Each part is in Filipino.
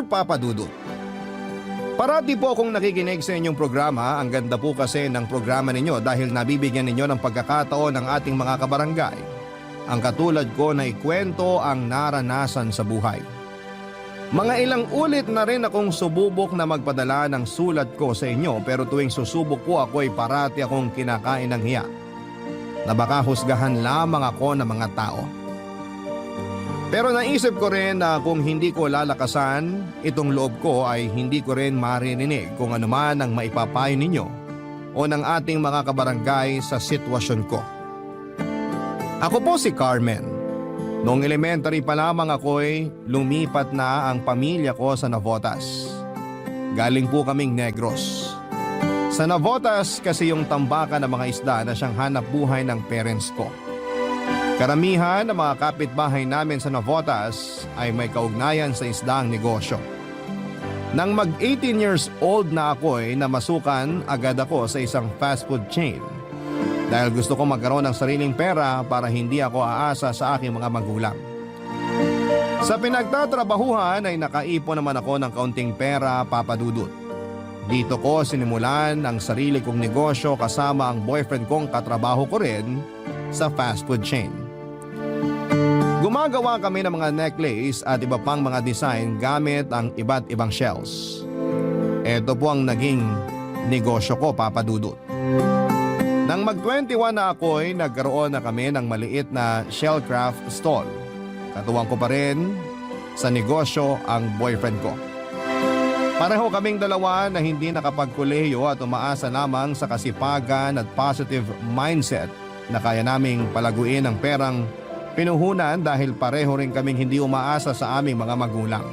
Dear Papa Dudut, parati po akong nakikinig sa inyong programa. Ang ganda po kasi ng programa ninyo dahil nabibigyan ninyo ng pagkakataon ng ating mga kabarangay. Ang katulad ko na ikwento ang naranasan sa buhay. Mga ilang ulit na rin akong sububok na magpadala ng sulat ko sa inyo pero tuwing susubok po ako ay parati akong kinakain ng hiya. Na baka husgahan lamang ako ng mga tao. Pero naisip ko rin na kung hindi ko lalakasan, itong loob ko ay hindi ko rin maririnig kung ano man ang maipapayo ninyo o ng ating mga kabarangay sa sitwasyon ko. Ako po si Carmen. Noong elementary pa lamang ako'y lumipat na ang pamilya ko sa Navotas. Galing po kaming Negros. Sa Navotas kasi yung tambakan ng mga isda na siyang hanap buhay ng parents ko. Karamihan ng mga kapitbahay namin sa Navotas ay may kaugnayan sa isdaang negosyo. Nang mag-18 years old na ako ay namasukan agad ako sa isang fast food chain. Dahil gusto ko magkaroon ng sariling pera para hindi ako aasa sa aking mga magulang. Sa pinagtatrabahuhan ay nakaipon naman ako ng kaunting pera, Papa Dudut. Dito ko sinimulan ang sarili kong negosyo kasama ang boyfriend kong katrabaho ko rin sa fast food chain. Gumagawa kami ng mga necklace at iba pang mga design gamit ang iba't ibang shells. Ito po ang naging negosyo ko, Papa Dudut. Nang mag-21 na ako ay nagkaroon na kami ng maliit na shellcraft stall. Katuwang ko pa rin sa negosyo ang boyfriend ko. Pareho kaming dalawa na hindi nakapagkolehiyo at umaasa lamang sa kasipagan at positive mindset na kaya naming palaguin ang perang pinuhunan dahil pareho rin kaming hindi umaasa sa aming mga magulang.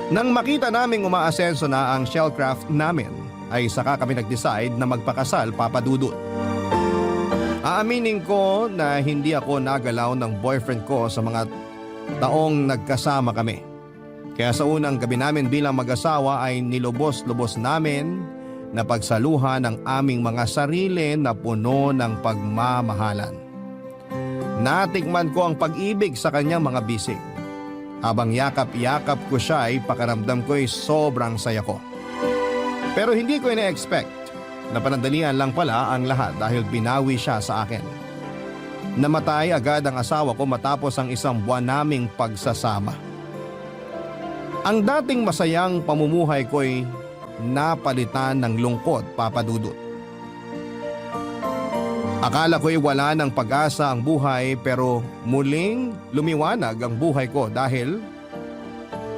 Nang makita naming umaasenso na ang shellcraft namin, ay saka kami nag-decide na magpakasal, Papa Dudut. Aaminin ko na hindi ako nagalaw ng boyfriend ko sa mga taong nagkasama kami. Kaya sa unang gabi namin bilang mag-asawa ay nilubos-lubos namin na pagsaluhan ang aming mga sarili na puno ng pagmamahalan. Natikman ko ang pag-ibig sa kanyang mga bisig. Habang yakap-yakap ko siya ay pakaramdam ko ay sobrang saya ko. Pero hindi ko ina-expect na panandalian lang pala ang lahat dahil binawi siya sa akin. Namatay agad ang asawa ko matapos ang isang buwan naming pagsasama. Ang dating masayang pamumuhay ko'y napalitan ng lungkot, Papa Dudut. Akala ko'y wala ng pag-asa ang buhay pero muling lumiwanag ang buhay ko dahil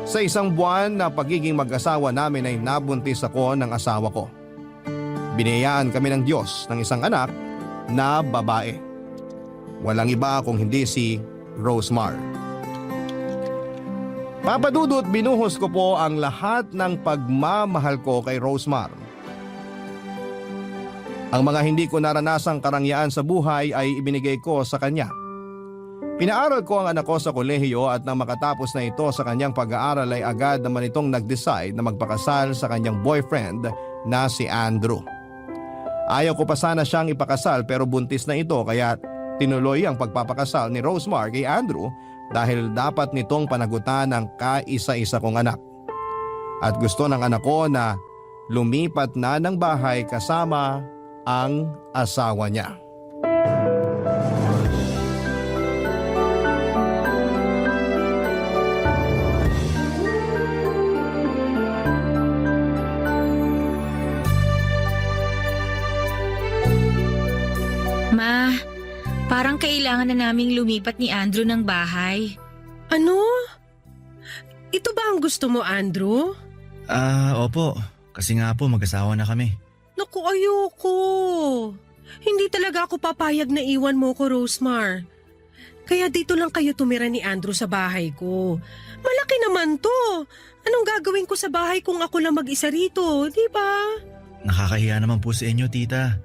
sa isang buwan na pagiging mag-asawa namin ay nabuntis ako ng asawa ko. Biniyayaan kami ng Diyos ng isang anak na babae. Walang iba kung hindi si Rosemar. Papa Dudut, binuhos ko po ang lahat ng pagmamahal ko kay Rosemar. Ang mga hindi ko naranasang karangyaan sa buhay ay ibinigay ko sa kanya. Pinaaral ko ang anak ko sa kolehiyo at nang makatapos na ito sa kanyang pag-aaral ay agad naman itong nag-decide na magpakasal sa kanyang boyfriend na si Andrew. Ayaw ko pa sana siyang ipakasal pero buntis na ito kaya tinuloy ang pagpapakasal ni Rosemar kay Andrew dahil dapat nitong panagutan ang kaisa-isa kong anak. At gusto ng anak ko na lumipat na ng bahay kasama ang asawa niya. Ma, parang kailangan na naming lumipat ni Andrew ng bahay. Ano? Ito ba ang gusto mo, Andrew? Opo. Kasi nga po mag-asawa na kami. Naku, ayoko. Hindi talaga ako papayag na iwan mo ko, Rosemar. Kaya dito lang kayo tumira ni Andrew sa bahay ko. Malaki naman to. Anong gagawin ko sa bahay kung ako lang mag-isa rito, di ba? Nakakahiya naman po sa inyo, tita.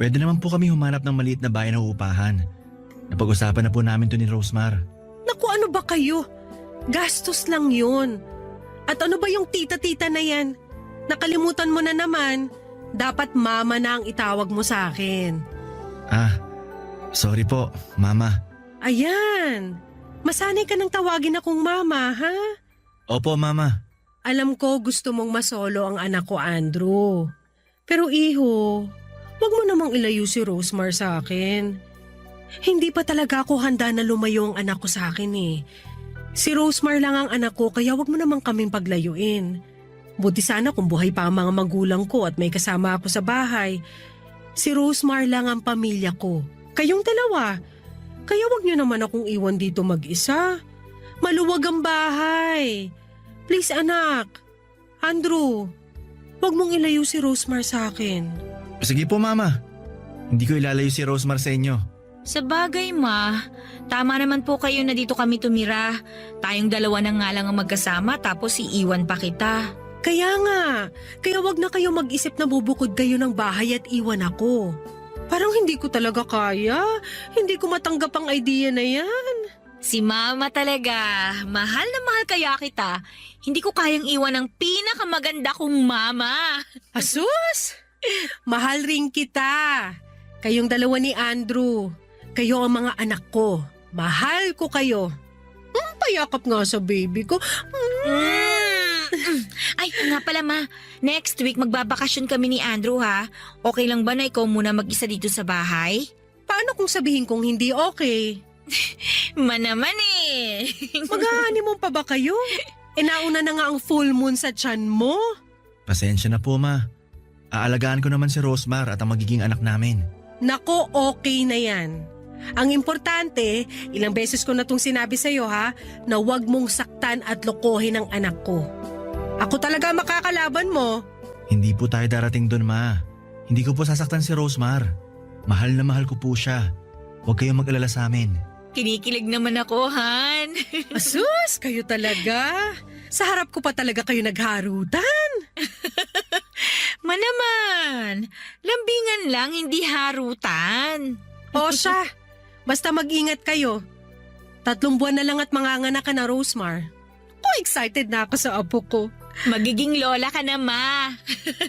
Pwede naman po kami humanap ng maliit na bahay na uupahan. Napag-usapan na po namin to ni Rosemar. Naku, ano ba kayo? Gastos lang yun. At ano ba yung tita-tita na yan? Nakalimutan mo na naman. Dapat mama na ang itawag mo sa akin. Sorry po, mama. Ayan. Masanay ka nang tawagin akong mama, ha? Opo, Mama. Alam ko gusto mong masolo ang anak ko, Andrew. Pero iho, wag mo namang ilayo si Rosemar sa akin. Hindi pa talaga ako handa na lumayo ang anak ko sa akin eh. Si Rosemar lang ang anak ko kaya wag mo namang kaming paglayuin. Buti sana kung buhay pa ang mga magulang ko at may kasama ako sa bahay. Si Rosemar lang ang pamilya ko. Kayong dalawa. Kaya wag niyo naman akong iwan dito mag-isa. Maluwag ang bahay. Please anak. Andrew, wag mong ilayo si Rosemar sa akin. Sige po, Mama. Hindi ko ilalayo si Rosemar sa inyo. Sa bagay, Ma. Tama naman po kayo na dito kami tumira. Tayong dalawa na nga lang ang magkasama tapos iiwan pa kita. Kaya nga. Kaya wag na kayo mag-isip na bubukod kayo ng bahay at iwan ako. Parang hindi ko talaga kaya. Hindi ko matanggap ang idea na yan. Si Mama talaga. Mahal na mahal kaya kita. Hindi ko kayang iwan ang pinakamaganda kong mama. Asus! Mahal rin kita. Kayong dalawa ni Andrew. Kayo ang mga anak ko. Mahal ko kayo. Payakap nga sa baby ko. Ay, nga pala Ma. Next week magbabakasyon kami ni Andrew ha. Okay lang ba na ikaw muna mag-isa dito sa bahay? Paano kung sabihin kong hindi okay? Ma naman eh. Mag-honeymoon pa ba kayo? Nauna na nga ang full moon sa tiyan mo. Pasensya na po, Ma. Aalagaan ko naman si Rosemar at ang magiging anak namin. Nako, okay na yan. Ang importante, ilang beses ko na itong sinabi sa'yo ha, na huwag mong saktan at lokohin ang anak ko. Ako talaga makakalaban mo. Hindi po tayo darating doon, Ma. Hindi ko po sasaktan si Rosemar. Mahal na mahal ko po siya. Huwag kayong mag-alala sa amin. Kinikilig naman ako, Han. Asus, kayo talaga. Sa harap ko pa talaga kayo nagharutan. Ma naman. Lambingan lang, hindi harutan. O siya, basta mag-ingat kayo. 3 buwan na lang at manganganak ka na, Rosemar. Excited na ako sa apo ko. Magiging lola ka na, Ma.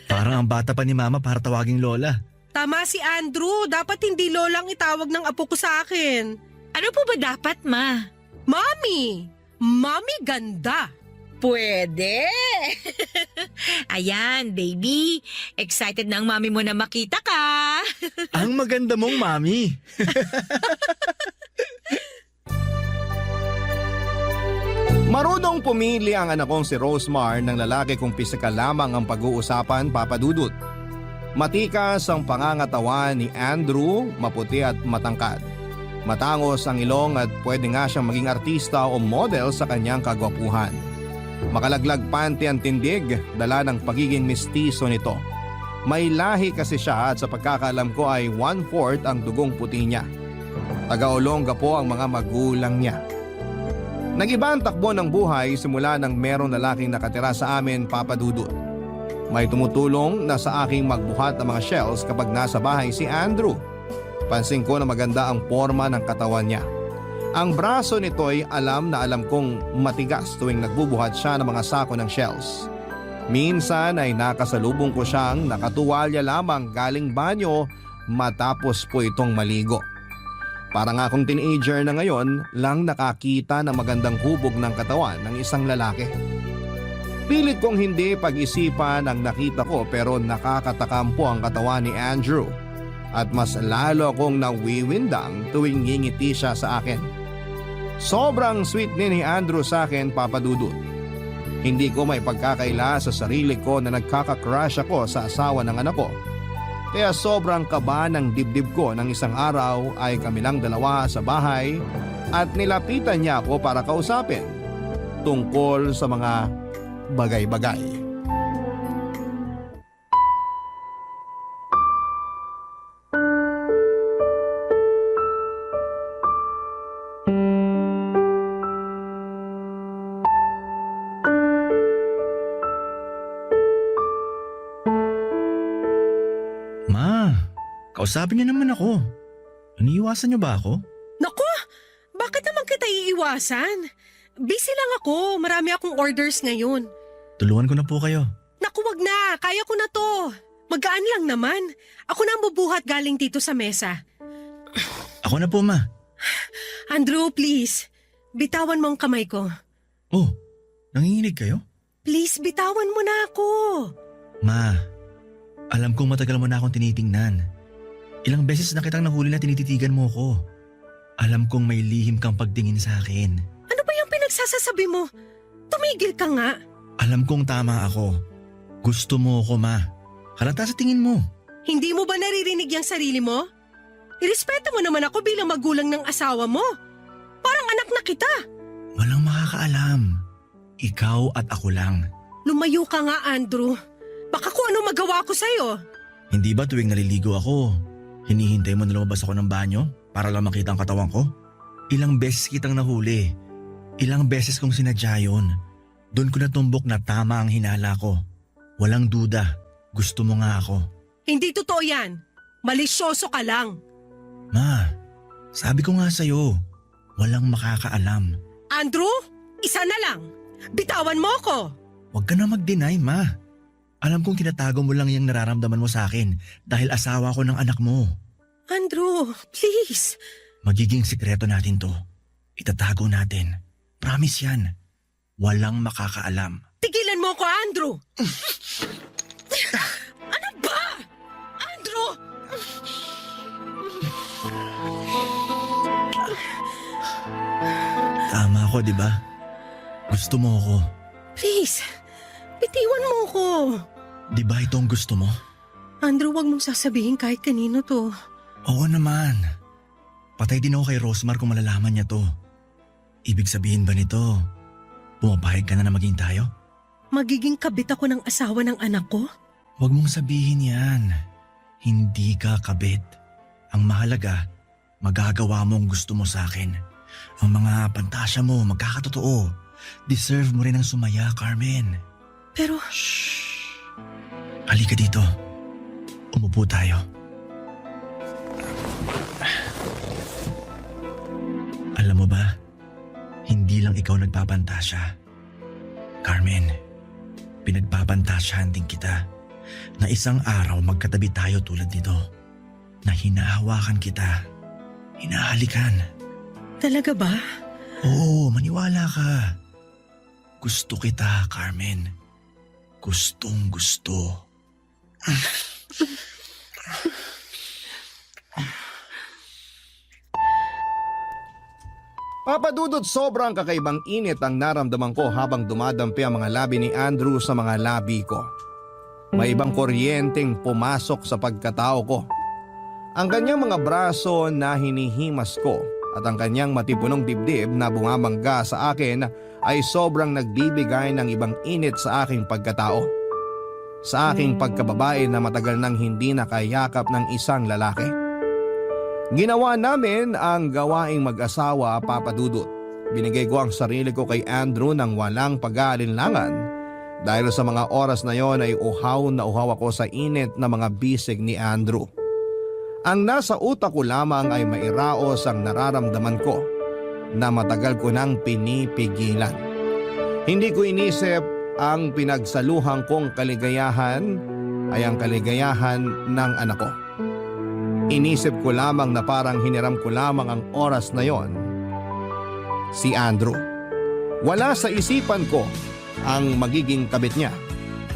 Parang ang bata pa ni Mama para tawaging Lola. Tama si Andrew, dapat hindi lolang itawag ng apo ko sa akin. Ano po ba dapat, Ma? Mommy! Mommy ganda! Pwede. Ayan, baby. Excited na ang mami mo na makita ka. Ang maganda mong Mami. Marunong pumili ang anak kong si Rosemar ng lalaki kung pisikal lamang ang pag-uusapan, Papa Dudut. Matikas ang pangangatawan ni Andrew, maputi at matangkad. Matangos ang ilong at pwede nga siyang maging artista o model sa kanyang kagwapuhan. Makalaglag panty ang tindig, dala ng pagiging mistiso nito. May lahi kasi siya at sa pagkakaalam ko ay 1/4 ang dugong puti niya. Taga-Olonga po ang mga magulang niya. Nag-iba ang takbo ng buhay simula nang merong lalaking nakatira sa amin, Papa Dudut. May tumutulong na sa aking magbuhat ng mga shells kapag nasa bahay si Andrew. Pansin ko na maganda ang forma ng katawan niya. Ang braso nito'y alam kong matigas tuwing nagbubuhat siya ng mga sako ng shells. Minsan ay nakasalubong ko siyang nakatuwalya lamang galing banyo matapos po itong maligo. Parang akong teenager na ngayon lang nakakita ng magandang hubog ng katawan ng isang lalaki. Pilit kong hindi pag-isipan ang nakita ko pero nakakatakam po ang katawan ni Andrew. At mas lalo akong nawiwindang tuwing ngingiti siya sa akin. Sobrang sweet ni Andrew sa akin, Papa Dudut. Hindi ko may pagkakaila sa sarili ko na nagkaka-crush ako sa asawa ng anak ko. Kaya sobrang kaba ng dibdib ko ng isang araw ay kami lang dalawa sa bahay at nilapitan niya ako para kausapin tungkol sa mga bagay-bagay. Ma, kausapin niyo naman ako. Iniiwasan niyo ba ako? Naku, bakit naman kita iiwasan? Busy lang ako, marami akong orders ngayon. Tulungan ko na po kayo. Naku, wag na, kaya ko na to. Magaan lang naman. Ako na ang bubuhat galing dito sa mesa. Ako na po, Ma. Andrew, please. Bitawan mo ang kamay ko. Oh, Nanginginig kayo? Please, bitawan mo na ako. Ma, alam kong matagal mo na akong tinitingnan. Ilang beses na kitang nahuli na tinititigan mo ko. Alam kong may lihim kang pagtingin sa akin. Ano ba yung pinagsasasabi mo? Tumigil ka nga. Alam kong tama ako. Gusto mo ko, Ma. Halata sa tingin mo. Hindi mo ba naririnig yung sarili mo? Irespeto mo naman ako bilang magulang ng asawa mo. Parang anak na kita. Walang makakaalam. Ikaw at ako lang. Lumayo ka nga, Andrew. Baka kung ano magawa ko sa'yo. Hindi ba tuwing naliligo ako, hinihintay mo na lumabas ako ng banyo para lang makita ang katawan ko? Ilang beses kitang nahuli. Ilang beses kong sinadya yun. Doon ko natumbok na tama ang hinala ko. Walang duda. Gusto mo nga ako. Hindi totoo yan. Malisyoso ka lang. Ma, sabi ko nga sa'yo, walang makakaalam. Andrew, isa na lang. Bitawan mo ko. Huwag ka na mag-deny, Ma. Alam kong tinatago mo lang yung nararamdaman mo sa akin dahil asawa ko ng anak mo. Andrew, please. Magiging sikreto natin to. Itatago natin. Promise yan. Walang makakaalam. Tigilan mo ko, Andrew. Ano ba? Andrew! Tama ako, di ba? Gusto mo ako. Please, bitiwan mo ko. Di ba ito ang gusto mo? Andrew, wag mong sasabihin kahit kanino to. Oo naman. Patay din ako kay Rosmar kung malalaman niya to. Ibig sabihin ba nito, pumapayag ka na maging tayo? Magiging kabit ako ng asawa ng anak ko? Huwag mong sabihin yan. Hindi ka kabit. Ang mahalaga, magagawa mo ang gusto mo sa akin. Ang mga pantasya mo magkakatotoo. Deserve mo rin ang sumaya, Carmen. Pero Shh! Halika dito. Umupo tayo. Alam mo ba, hindi lang ikaw nagpapantasya. Carmen, pinagpapantasyahan din kita na isang araw magkatabi tayo tulad nito. Na hinahawakan kita, hinahalikan. talaga ba? Oo, maniwala ka. Gusto kita, Carmen. Gustong gusto. Papadudot, sobrang kakaibang init ang naramdaman ko habang dumadampi ang mga labi ni Andrew sa mga labi ko. May ibang kuryenteng pumasok sa pagkatao ko. Ang kanyang mga braso na hinihimas ko at ang kanyang matipunong dibdib na bumamangga sa akin ay sobrang nagbibigay ng ibang init sa aking pagkatao. Sa aking pagkababae na matagal nang hindi nakayakap ng isang lalaki. Ginawa namin ang gawaing mag-asawa, Papa Dudut. Binigay ko ang sarili ko kay Andrew nang walang pag-aalinlangan dahil sa mga oras na yon ay uhaw na uhaw ako sa init na mga bisig ni Andrew. Ang nasa utak ko lamang ay mairaos ang nararamdaman ko na matagal ko nang pinipigilan. Hindi ko inisip ang pinagsaluhan kong kaligayahan ay ang kaligayahan ng anak ko. Inisip ko lamang na parang hiniram ko lamang ang oras na yon. Si Andrew. Wala sa isipan ko ang magiging kabit niya,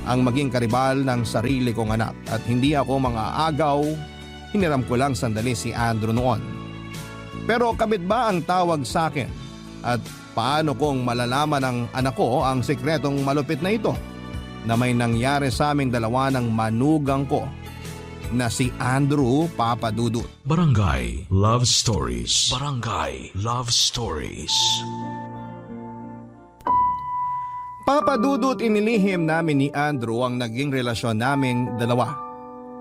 ang maging karibal ng sarili kong anak at hindi ako mga agaw, hiniram ko lang sandali si Andrew noon. Pero kabit ba ang tawag sa akin at paano kong malalaman ng anak ko ang sikretong malupit na ito na may nangyari sa aming dalawa ng manugang ko na si Andrew, Papa Dudut. Barangay Love Stories. Barangay Love Stories. Papa Dudut, inilihim namin ni Andrew ang naging relasyon naming dalawa.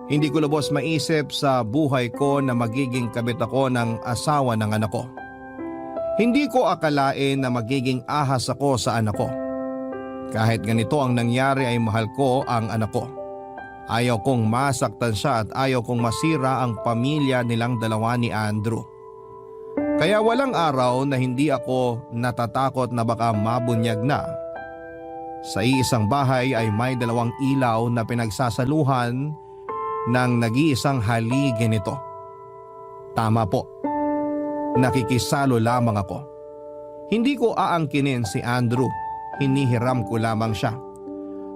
Hindi ko lubos maisip sa buhay ko na magiging kabit ako ng asawa ng anak ko. Hindi ko akalain na magiging ahas ako sa anak ko. Kahit ganito ang nangyari ay mahal ko ang anak ko. Ayaw kong masaktan siya at ayaw kong masira ang pamilya nilang dalawa ni Andrew. Kaya walang araw na hindi ako natatakot na baka mabunyag na. Sa iisang bahay ay may dalawang ilaw na pinagsasaluhan ng nag-iisang haligi nito. Tama po, nakikisalo lamang ako. Hindi ko aangkinin si Andrew. hinihiram ko lamang siya.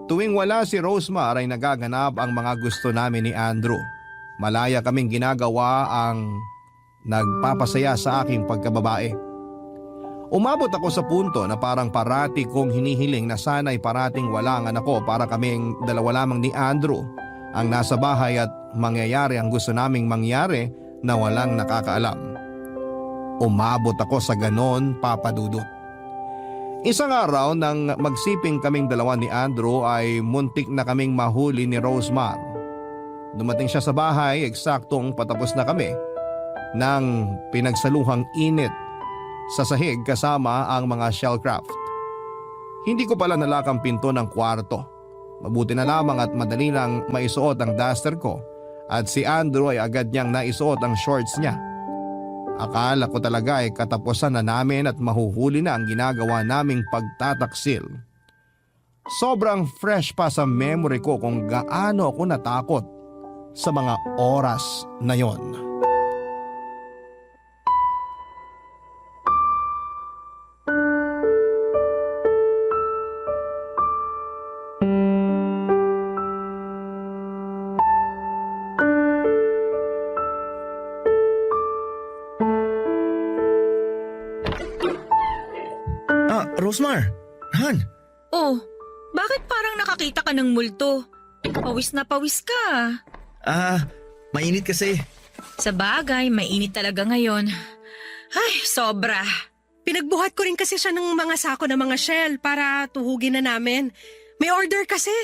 Tuwing wala si Rosemar ay nagaganap ang mga gusto namin ni Andrew. Malaya kaming ginagawa ang nagpapasaya sa aking pagkababae. Umabot ako sa punto na parang parati kong hinihiling na sana'y parating wala ang anak ko para kaming dalawa lamang ni Andrew ang nasa bahay at mangyayari ang gusto naming mangyari na walang nakakaalam. Umabot ako sa ganon, Papa Dudut. Isang araw nang magsiping kaming dalawa ni Andrew ay muntik na kaming mahuli ni Rosemar. Dumating siya sa bahay eksaktong patapos na kami ng pinagsaluhang init sa sahig kasama ang mga shellcraft. Hindi ko pala nalakang pinto ng kwarto. Mabuti na lamang at madali lang maisuot ang duster ko at si Andrew ay agad niyang naisuot ang shorts niya. Akala ko talaga ay katapusan na namin at mahuhuli na ang ginagawa naming pagtataksil. Sobrang fresh pa sa memory ko kung gaano ako natakot sa mga oras na yon. Rosemar! Han! Oh, bakit parang nakakita ka ng multo? Pawis na pawis ka. Mainit kasi. Sa bagay, mainit talaga ngayon. Ay, sobra. Pinagbuhat ko rin kasi siya ng mga sako ng mga shell para tuhugin na namin. May order kasi.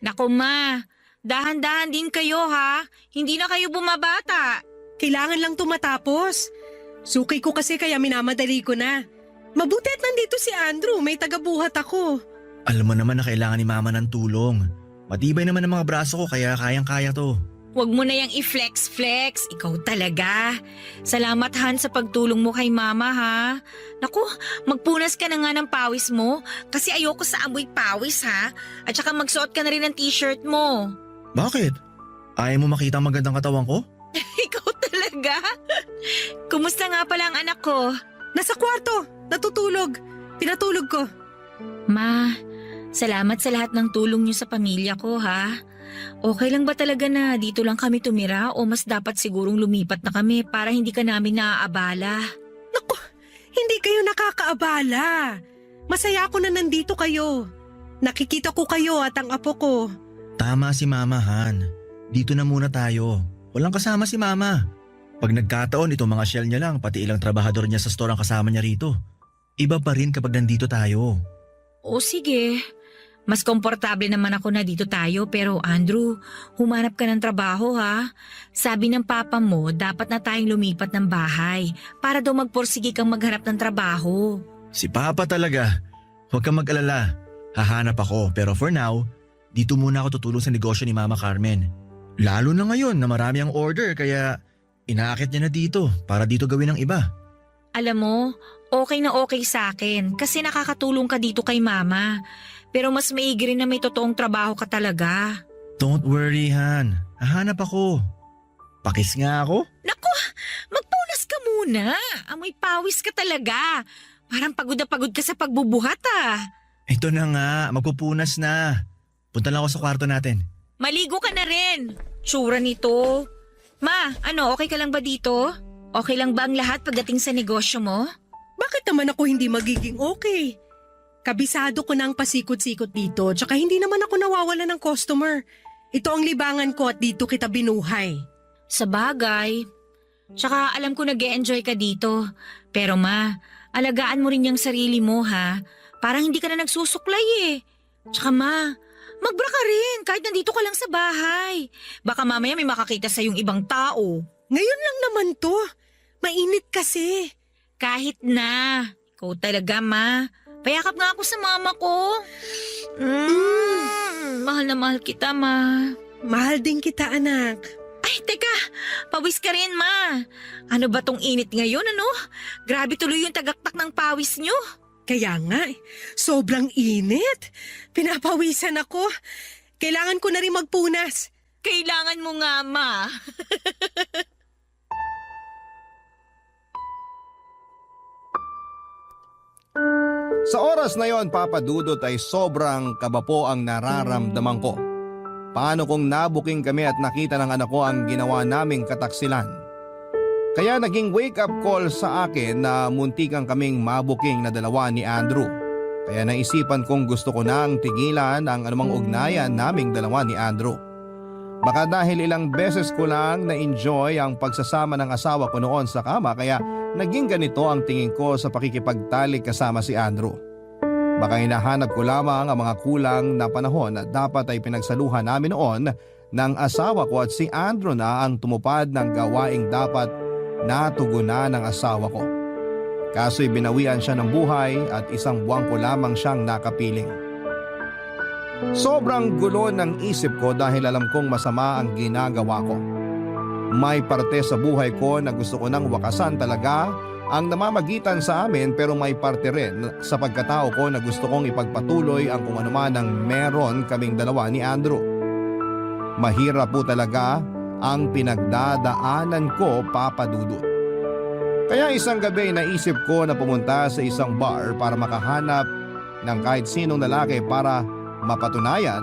Naku ma, dahan-dahan din kayo ha. Hindi na kayo bumabata. Kailangan lang tumatapos. Suki ko kasi kaya minamadali ko na. Mabuti at nandito si Andrew, may tagabuhat ako. Alam mo naman na kailangan ni Mama ng tulong. Matibay naman ang mga braso ko kaya kayang-kaya to. Huwag mo na yang i-flex-flex. Ikaw talaga. Salamat Han sa pagtulong mo kay Mama ha. Naku, magpunas ka na nga ng pawis mo kasi ayoko sa amoy pawis ha. At saka magsuot ka na rin ng t-shirt mo. Bakit? Ayaw mo makita ang magandang katawan ko? Ikaw talaga? Kumusta nga pala ang anak ko? Nasa kwarto, natutulog. Pinatulog ko. Ma, salamat sa lahat ng tulong niyo sa pamilya ko ha. Okay lang ba talaga na dito lang kami tumira o mas dapat sigurong lumipat na kami para hindi ka namin naaabala? Naku, hindi kayo nakakaabala. Masaya ako na nandito kayo. Nakikita ko kayo at ang apo ko. Tama si Mama, Han. Dito na muna tayo. Walang kasama si Mama. Pag nagkataon itong mga shell niya lang, pati ilang trabahador niya sa store ang kasama niya rito. Iba pa rin kapag nandito tayo. O sige, mas komportable naman ako na dito tayo pero Andrew, humanap ka ng trabaho ha. Sabi ng papa mo, dapat na tayong lumipat ng bahay para daw magporsige kang maghanap ng trabaho. Si Papa talaga. Huwag kang mag-alala. Hahanap ako pero for now, dito muna ako tutulong sa negosyo ni Mama Carmen. Lalo na ngayon na marami ang order kaya inaakit niya na dito para dito gawin ang iba. Alam mo, okay na okay sa akin kasi nakakatulong ka dito kay Mama. Pero mas maigi rin na may totoong trabaho ka talaga. Don't worry, Han. Hahanap ako. Pakis nga ako. Naku, magpunas ka muna. Amoy pawis ka talaga. Parang pagod na pagod ka sa pagbubuhat ah. Ito na nga, magpupunas na. Punta lang ako sa kwarto natin. Maligo ka na rin. Tsura nito. Ma, okay ka lang ba dito? Okay lang ba ang lahat pagdating sa negosyo mo? Bakit naman ako hindi magiging okay? Kabisado ko na ang pasikot-sikot dito tsaka hindi naman ako nawawala ng customer. Ito ang libangan ko at dito kita binuhay. Sa bagay. Tsaka alam ko nag-e-enjoy ka dito. Pero ma, alagaan mo rin yung sarili mo ha. Parang hindi ka na nagsusuklay eh. Tsaka ma, magbra ka rin kahit nandito ka lang sa bahay. Baka mamaya may makakita sa yung ibang tao. Ngayon lang naman to. Mainit kasi. Kahit na. Ikaw talaga ma. Payakap nga ako sa mama ko. Mahal na mahal kita ma. Mahal din kita anak. Ay, teka. Pawis ka rin ma. Ano ba tong init ngayon ano? Grabe tuloy yung tagaktak ng pawis nyo. Kaya nga, sobrang init. Pinapawisan ako. Kailangan ko na rin magpunas. Kailangan mo nga, ma. Sa oras na yon, Papa Dudut, ay sobrang kaba po ang nararamdaman ko. Paano kung nabuking kami at nakita ng anak ko ang ginawa naming kataksilan? Kaya naging wake-up call sa akin na muntikan kaming mabuking na dalawa ni Andrew. Kaya naisipan kong gusto ko nang tigilan ang anumang ugnayan naming dalawa ni Andrew. Baka dahil ilang beses ko lang na-enjoy ang pagsasama ng asawa ko noon sa kama, kaya naging ganito ang tingin ko sa pakikipagtalik kasama si Andrew. Baka hinahanap ko lamang ang mga kulang na panahon na dapat ay pinagsaluhan namin noon ng asawa ko, at si Andrew na ang tumupad ng gawaing dapat natugunan ng asawa ko. Kaso'y binawian siya ng buhay at 1 buwan ko lamang siyang nakapiling. Sobrang gulo ng isip ko dahil alam kong masama ang ginagawa ko. May parte sa buhay ko na gusto ko nang wakasan talaga ang namamagitan sa amin, pero may parte rin sa pagkatao ko na gusto kong ipagpatuloy ang kung anuman ang meron kaming dalawa ni Andrew. Mahirap po talaga ang pinagdadaanan ko, Papa Dudut. Kaya isang gabi naisip ko na pumunta sa isang bar para makahanap ng kahit sinong lalaki para mapatunayan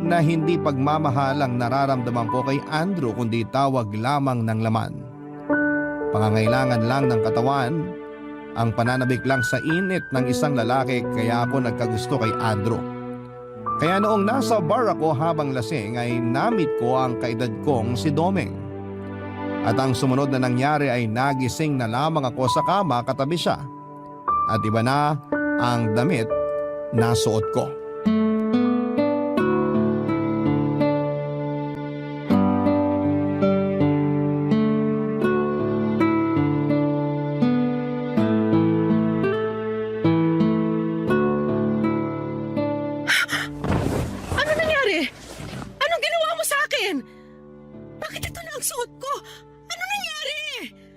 na hindi pagmamahal ang nararamdaman ko kay Andrew, kundi tawag lamang ng laman. Pangangailangan lang ng katawan, ang pananabik lang sa init ng isang lalaki, kaya ako nagkagusto kay Andrew. Kaya noong nasa bar ako habang lasing ay namit ko ang kaedad kong si Domeng. At ang sumunod na nangyari ay nagising na lamang ako sa kama katabi siya. At iba na ang damit na suot ko. Ano nangyari? Anong ginawa mo sa akin? Bakit ito na ang suot ko? Ano nangyari?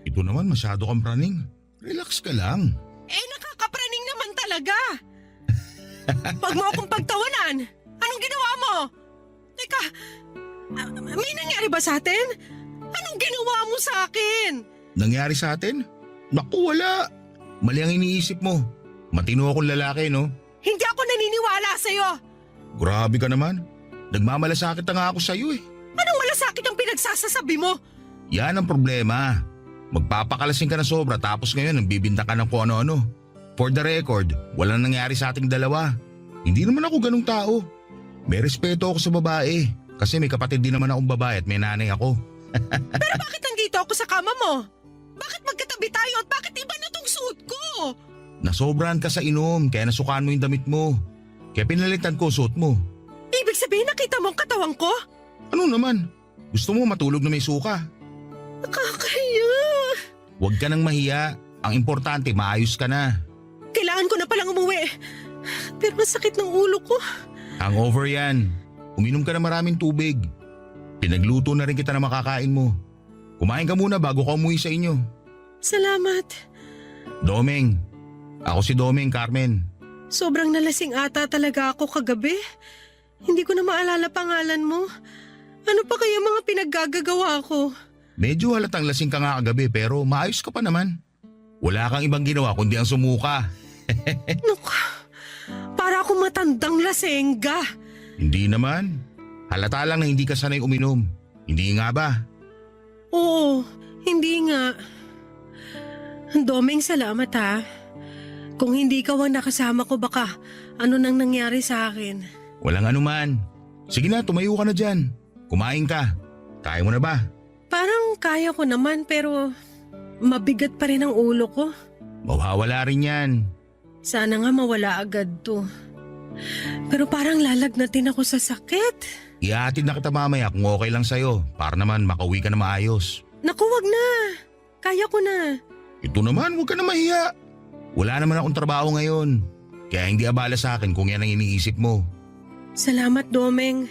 Ito naman masyado kang praning. Relax ka lang. Nakakapraning naman talaga. Pag mo akong pagtawanan, anong ginawa mo? Teka, may nangyari ba sa atin? Anong ginawa mo sa akin? Nangyari sa atin? Naku, wala. Mali ang iniisip mo. Matino akong lalaki, no? Hindi ako naniniwala sa'yo. Grabe ka naman. Nagmamalasakit na nga ako sa'yo eh. Anong malasakit ang pinagsasasabi mo? Yan ang problema. Magpapakalasing ka na sobra tapos ngayon nagbibinta ka ng kung ano-ano. For the record, walang nangyari sa ating dalawa. Hindi naman ako ganung tao. May respeto ako sa babae kasi may kapatid din naman akong babae at may nanay ako. Pero bakit nandito ako sa kama mo? Bakit magkatabi tayo at bakit iba na tong suot ko? Nasobrahan ka sa inom kaya nasukaan mo yung damit mo. Kaya pinalitan ko suot mo. Ibig sabihin nakita mo ang katawan ko? Ano naman? Gusto mo matulog na may suka? Nakakahiya. Huwag ka nang mahiya. Ang importante, maayos ka na. Kailangan ko na palang umuwi. Pero masakit ng ulo ko. Hangover yan. Uminom ka na maraming tubig. Pinagluto na rin kita na makakain mo. Kumain ka muna bago ka umuwi sa inyo. Salamat. Domeng. Ako si Domeng, Carmen. Sobrang nalasing ata talaga ako kagabi. Hindi ko na maalala pangalan mo. Ano pa kaya mga pinaggagawa ko? Medyo halatang lasing ka nga kagabi pero maayos ka pa naman. Wala kang ibang ginawa kundi ang sumuka. Naku, para akong matandang lasengga. Hindi naman. Halata lang na hindi ka sanay uminom. Hindi nga ba? Oo, hindi nga. Domeng, salamat ha. Kung hindi ka ang nakasama ko, baka ano nang nangyari sa akin. Walang anuman. Sige na, tumayo ka na dyan. Kumain ka. Kaya mo na ba? Parang kaya ko naman pero mabigat pa rin ang ulo ko. Mawawala rin yan. Sana nga mawala agad to. Pero parang lalagnatin ako sa sakit. Ihatid na kita mamaya kung okay lang sa'yo para naman makauwi ka na maayos. Naku, wag na. Kaya ko na. Ito naman, huwag ka na mahiya. Wala naman akong trabaho ngayon. Kaya hindi abala sa akin kung yan ang iniisip mo. Salamat, Domeng.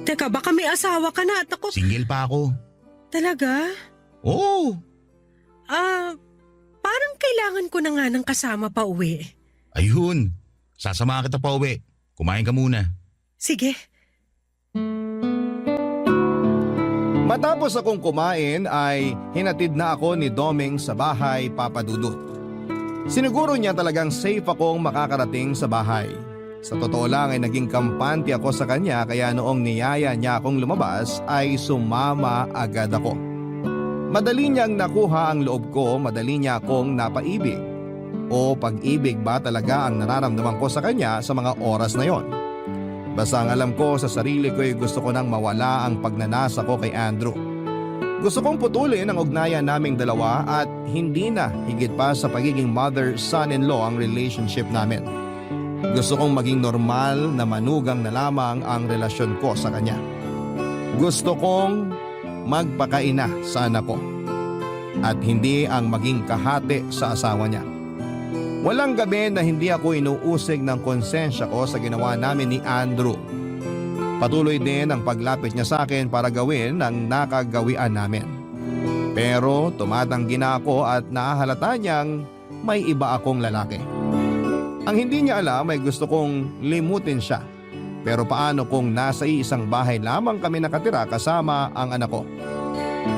Teka, baka may asawa ka na at ako... Single pa ako. Talaga? Oo. Parang kailangan ko na nga ng kasama pa uwi. Ayun. Sasamahan kita pa uwi. Kumain ka muna. Sige. Matapos akong kumain ay hinatid na ako ni Domeng sa bahay, Papa Dudut. Siniguro niya talagang safe akong makakarating sa bahay. Sa totoo lang ay naging kampante ako sa kanya kaya noong niyaya niya akong lumabas ay sumama agad ako. Madali niyang nakuha ang loob ko, madali niya akong napaibig. O pag-ibig ba talaga ang nararamdaman ko sa kanya sa mga oras na yon? Basta ang alam ko sa sarili ko ay gusto ko nang mawala ang pagnanasa ko kay Andrew. Gusto kong putulin ang ugnayan naming dalawa at hindi na higit pa sa pagiging mother-son-in-law ang relationship namin. Gusto kong maging normal na manugang na lamang ang relasyon ko sa kanya. Gusto kong magpakaina sa anak ko at hindi ang maging kahati sa asawa niya. Walang gabi na hindi ako inuusig ng konsensya ko sa ginawa namin ni Andrew. Patuloy din ang paglapit niya sa akin para gawin ang nakagawian namin. Pero tumatanggi na ako at nahahalata niyang may iba akong lalaki. Ang hindi niya alam ay gusto kong limutin siya. Pero paano kung nasa isang bahay lamang kami nakatira kasama ang anak ko?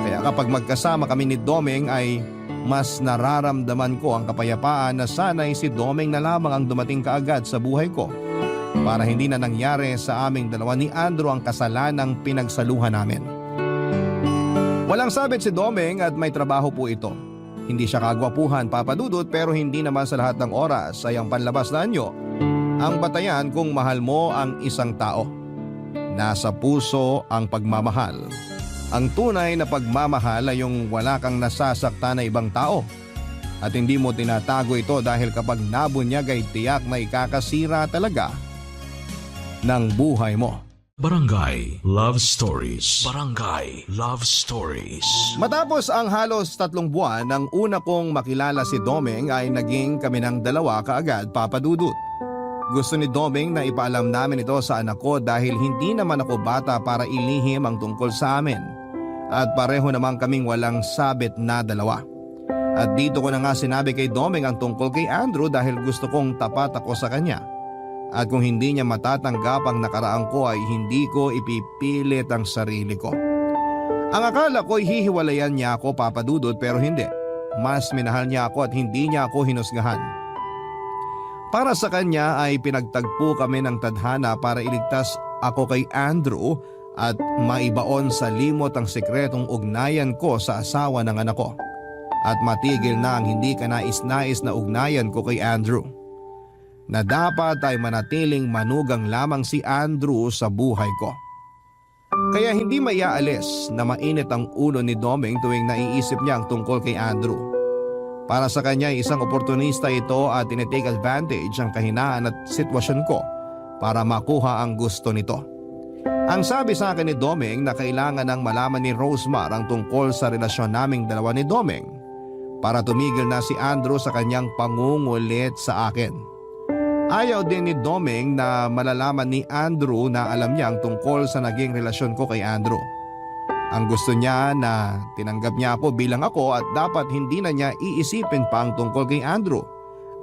Kaya kapag magkasama kami ni Domeng ay mas nararamdaman ko ang kapayapaan na sana'y si Domeng na lamang ang dumating kaagad sa buhay ko para hindi na nangyari sa aming dalawa ni Andrew ang kasalanang pinagsaluhan namin. Walang sabit si Domeng at may trabaho po ito. Hindi siya kagwapuhan, Papa Dudut, pero hindi naman sa lahat ng oras ay ang panlabas na anyo ang batayan kung mahal mo ang isang tao. Nasa puso ang pagmamahal. Ang tunay na pagmamahal ay yung wala kang nasasakta na ibang tao at hindi mo tinatago ito dahil kapag nabunyag ay tiyak na ikakasira talaga ng buhay mo. Barangay Love Stories. Barangay Love Stories. Matapos ang halos 3 buwan nang una kong makilala si Domeng ay naging kami ng dalawa kaagad, Papa Dudut. Gusto ni Domeng na ipaalam namin ito sa anak ko dahil hindi naman ako bata para ilihim ang tungkol sa amin. At pareho naman kaming walang sabit na dalawa. At dito ko na nga sinabi kay Domeng ang tungkol kay Andrew dahil gusto kong tapat ako sa kanya. At kung hindi niya matatanggap ang nakaraan ko ay hindi ko ipipilit ang sarili ko. Ang akala ko ay hihiwalayan niya ako, Papa Dudut, pero hindi. Mas minahal niya ako at hindi niya ako hinusgahan. Para sa kanya ay pinagtagpo kami ng tadhana para iligtas ako kay Andrew at maibaon sa limot ang sikretong ugnayan ko sa asawa ng anak ko. At matigil na ang hindi kanais-nais na ugnayan ko kay Andrew. Na dapat ay manatiling manugang lamang si Andrew sa buhay ko. Kaya hindi maiaalis na mainit ang ulo ni Domeng tuwing naiisip niya ang tungkol kay Andrew. Para sa kanya isang oportunista ito at tinitake advantage ang kahinaan at sitwasyon ko para makuha ang gusto nito. Ang sabi sa akin ni Domeng na kailangan nang malaman ni Rosemar ang tungkol sa relasyon naming dalawa ni Domeng para tumigil na si Andrew sa kanyang pangungulit sa akin. Ayaw din ni Domeng na malalaman ni Andrew na alam niya ang tungkol sa naging relasyon ko kay Andrew. Ang gusto niya na tinanggap niya ako bilang ako at dapat hindi na niya iisipin pa ang tungkol kay Andrew.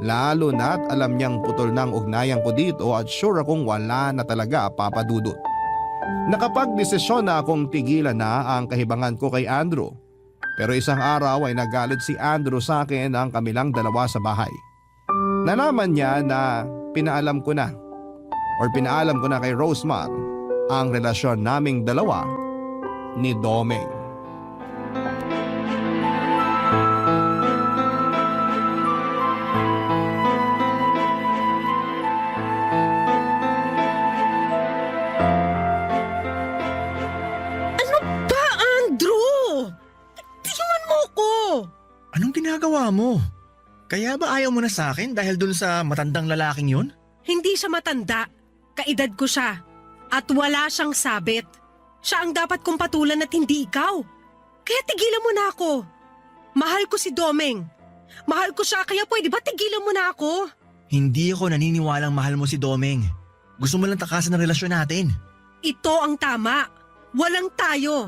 Lalo na't alam niyang putol na ang ugnayan ko dito at sure akong wala na talaga, Papa Dudut. Nakapagdesisyon na akong tigilan na ang kahibangan ko kay Andrew. Pero isang araw ay nagalit si Andrew sa akin ang kamilang dalawa sa bahay. Nalaman niya na pinaalam ko na kay Rosemar ang relasyon naming dalawa ni Domeng. Anong ginagawa mo? Kaya ba ayaw mo na sa akin dahil dun sa matandang lalaking yun? Hindi siya matanda. Kaedad ko siya. At wala siyang sabit. Siya ang dapat kong patulan at hindi ikaw. Kaya tigilan mo na ako. Mahal ko si Domeng. Mahal ko siya kaya pwede ba tigilan mo na ako? Hindi ako naniniwalang mahal mo si Domeng. Gusto mo lang takasan ang relasyon natin. Ito ang tama. Walang tayo.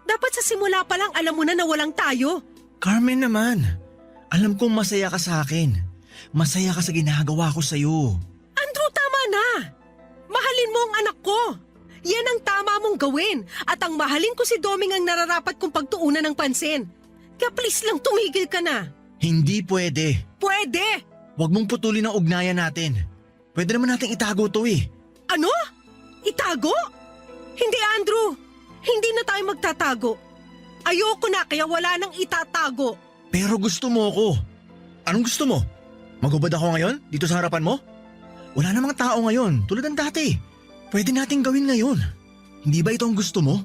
Dapat sa simula pa lang alam mo na walang tayo. Carmen naman, alam kong masaya ka sa akin. Masaya ka sa ginagawa ko sa'yo. Andrew, tama na. Mahalin mo ang anak ko. Yan ang tama mong gawin. At ang mahalin ko si Domeng ang nararapat kong pagtuunan ng pansin. Kaya please lang tumigil ka na. Hindi pwede. pwede! Huwag mong putulin ang ugnayan natin. Pwede naman nating itago to eh. Ano? Itago? Hindi, Andrew. Hindi na tayo magtatago. Ayoko na kaya wala nang itatago. Pero gusto mo ako. Anong gusto mo? Magubad ako ngayon? Dito sa harapan mo? Wala namang tao ngayon, tulad ng dati. Pwede nating gawin ngayon. Hindi ba ito ang gusto mo?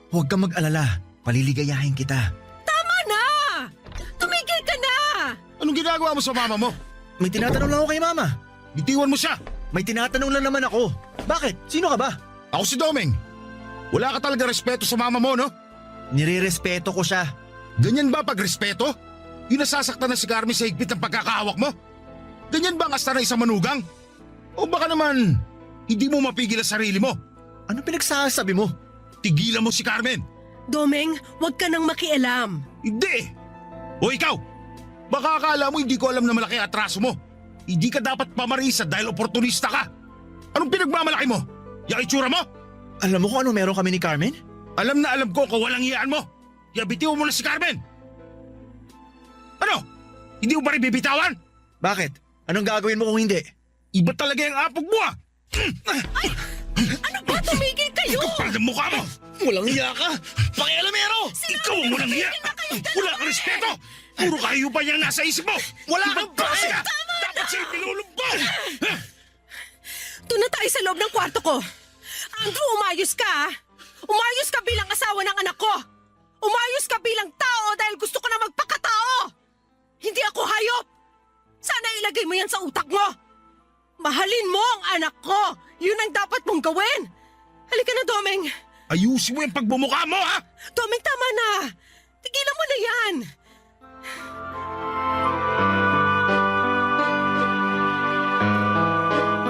Huwag kang mag-alala. Paliligayahin kita. Tama na! Tumigil ka na! Anong ginagawa mo sa mama mo? May tinatanong lang ako kay Mama. Bitiwan mo siya! May tinatanong lang naman ako. Bakit? Sino ka ba? Ako si Domeng. Wala ka talaga respeto sa mama mo, no? Nire-respeto ko siya. Ganyan ba pag-respeto? Yung nasasaktan na si Carmen sa higpit ng pagkakahawak mo? Ganyan ba ang asta na isang manugang? O baka naman, hindi mo mapigil ang sarili mo? Ano pinagsasabi mo? Tigilan mo si Carmen! Domeng, huwag ka nang makialam. Hindi! O ikaw! Baka akala mo hindi ko alam na malaki ang atraso mo. Hindi ka dapat pamarisa dahil oportunista ka. Anong pinagmamalaki mo? Yung itsura mo? Alam mo kung ano meron kami ni Carmen? Alam na alam ko kung walang iyaan mo. Bitiwan mo na si Carmen! Ano? Hindi mo ba rin bibitawan? Bakit? Anong gagawin mo kung hindi? Iba talaga yung apog mo ah! Ano ba? Tumigil kayo! Kapal ng mukha mo! Walang iya ka! Pakialamero! Ikaw ang walang iya! Wala kang respeto! Puro kahiyupan yung nasa isip mo! Wala kang klase ka! Dapat sa'yo pinulubog! Doon na tayo sa loob ng kwarto ko. Andrew, umayos ka ah. Umayos ka bilang asawa ng anak ko. Umayos ka bilang tao dahil gusto ko na magpakatao. Hindi ako hayop. Sana ilagay mo yan sa utak mo. Mahalin mo ang anak ko. Yun ang dapat mong gawin. Halika na, Domeng. Ayusin mo yung pagbumukha mo ha! Domeng, tama na. Tigilan mo na yan.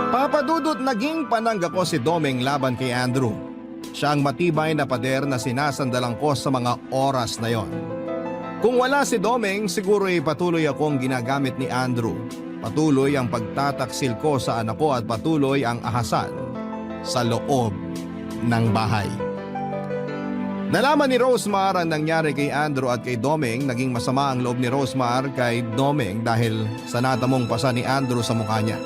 Papadudot naging panangga ko si Domeng laban kay Andrew. Siya ang matibay na pader na sinasandalan ko sa mga oras na yon. Kung wala si Domeng, siguro'y patuloy akong ginagamit ni Andrew. Patuloy ang pagtataksil ko sa anak ko at patuloy ang ahasan sa loob ng bahay. Nalaman ni Rosemar ang nangyari kay Andrew at kay Domeng. Naging masama ang loob ni Rosemar kay Domeng dahil sa natamong pasa ni Andrew sa mukha niya.